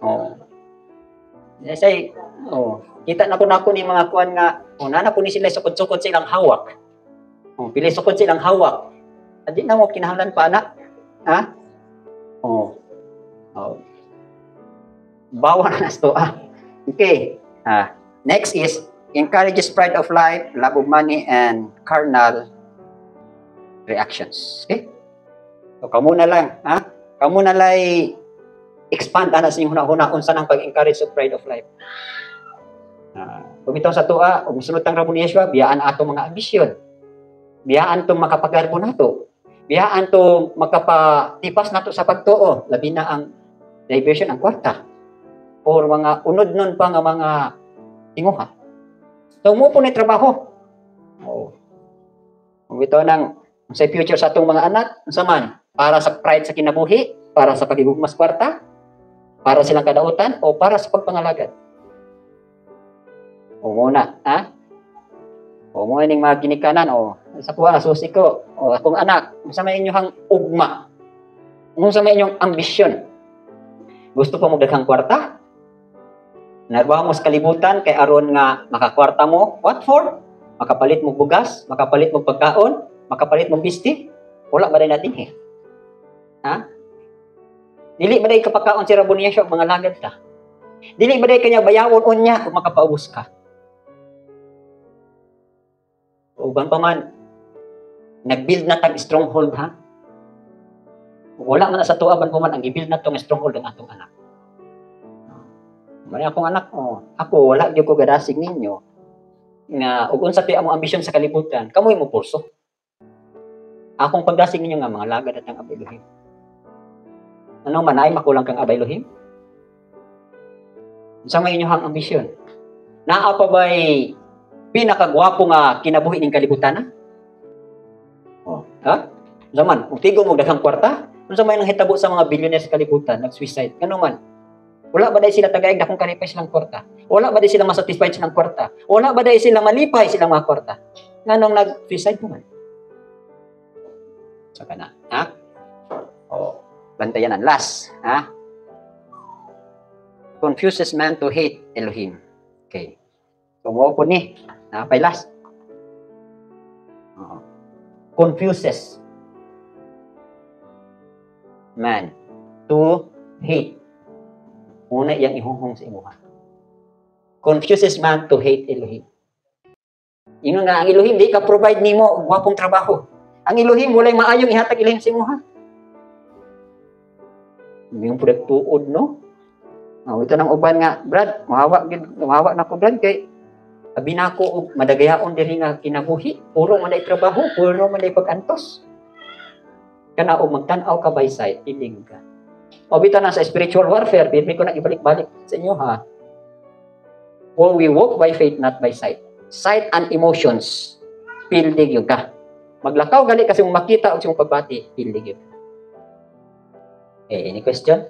Oh. Say, kita na ko ni mga kuan nga, na po ni sila sukod-sukod silang hawak. Pili sukod silang hawak. Adi na mo kinahanglan pa anak. Ha? Bawa na nas to. Okay. Next is, encourages pride of life, love of money, and carnal reactions. Okay? So, kamo na lang. Ha? Kamo na lang expand ana sa inyong hunahuna unsa nang pag-encourage sa pride of life. Bumitaw sa tua, ug sunod tang rabon ni Yeshua, biyaan ato mga ambisyon. Biyaan tong makapagarbo nato. Biyaan tong makapatipas nato sa pagtuo, labi na ang diversion ang kwarta or mga unod nun pa nga mga tinguha. So mo po ni trabaho. Bumitaw nang sa future sa atong mga anak, unsa man para sa pride sa kinabuhi, para sa pagigugmas kwarta, para silang kadautan, o para sa pagpangalagad? O muna, ha? O muna ning mga ginikanan, o sa kuha, susi ko, o akong anak, sa may inyong ugma, sa may inyong ambisyon. Gusto pa mo daghang kwarta? Narbaho mo sa kalibutan, kay aron nga makakwarta mo, what for? Makapalit mo bugas, makapalit mo pagkaon, makapalit mo bisti, wala ba rin natin eh? Ha? Dili ba day kapakaon si Rabon niya siya mga lagad ka? Dili ba day kanya bayawon unya kung makapaubos ka? Uban pa man, nag-build na tag stronghold ha? Wala man na sa tuaban pa man ang i-build na tong stronghold ng atong anak. Mari akong anak, ako wala gyud ko gadasig ninyo nga ug unsa ti among ambisyon sa kalibutan, kamoy mo pulso. Akong pagdasig ninyo nga mga lagad at ang Elohim. Ano man ay makulang kang abay Elohim? Sa may inyong ambisyon. Naa pa ba'y pinakagwapo nga kinabuhi ning kalibutan? Ha? Zaman, kung tigo mo daghang kwarta, kung sa may nang hitabo sa mga billionaires sa kalibutan, nag-suicide, ano man? Wala ba dahil sila tagaig dakong kalipay silang kwarta? Wala ba dahil sila masatisfied silang kwarta? Wala ba dahil sila malipay silang mga kwarta? Nganong nag-suicide mo man? Saka na, ha? Bantayan ang last, ha? Confuses man to hate Elohim. Okay. So, mo po ni, napay last. Confuses man to hate. Una iyang ihuhong sa imuha. Confuses man to hate Elohim. Yun nga, ang Elohim, di ka provide nimo gwapong trabaho. Ang Elohim walay maayong ihatag ilahim sa imo ha. Yung tuod no. Ito nang uban nga, Brad, mahawa na ko Brad kay abi na ko og madagayaon diri nga kinabuhi, puro man ay trabaho, puro man ay pag-antos. Kana og magtan-aw ka by sight, ilig ka. O bitaw na sa spiritual warfare, bibig ko na ibalik-balik sa inyo ha. For we walk by faith, not by sight. Sight and emotions, pildig yun ka. Maglakaw gali kasi makita og siyang pagbati, pildig yun. Any question?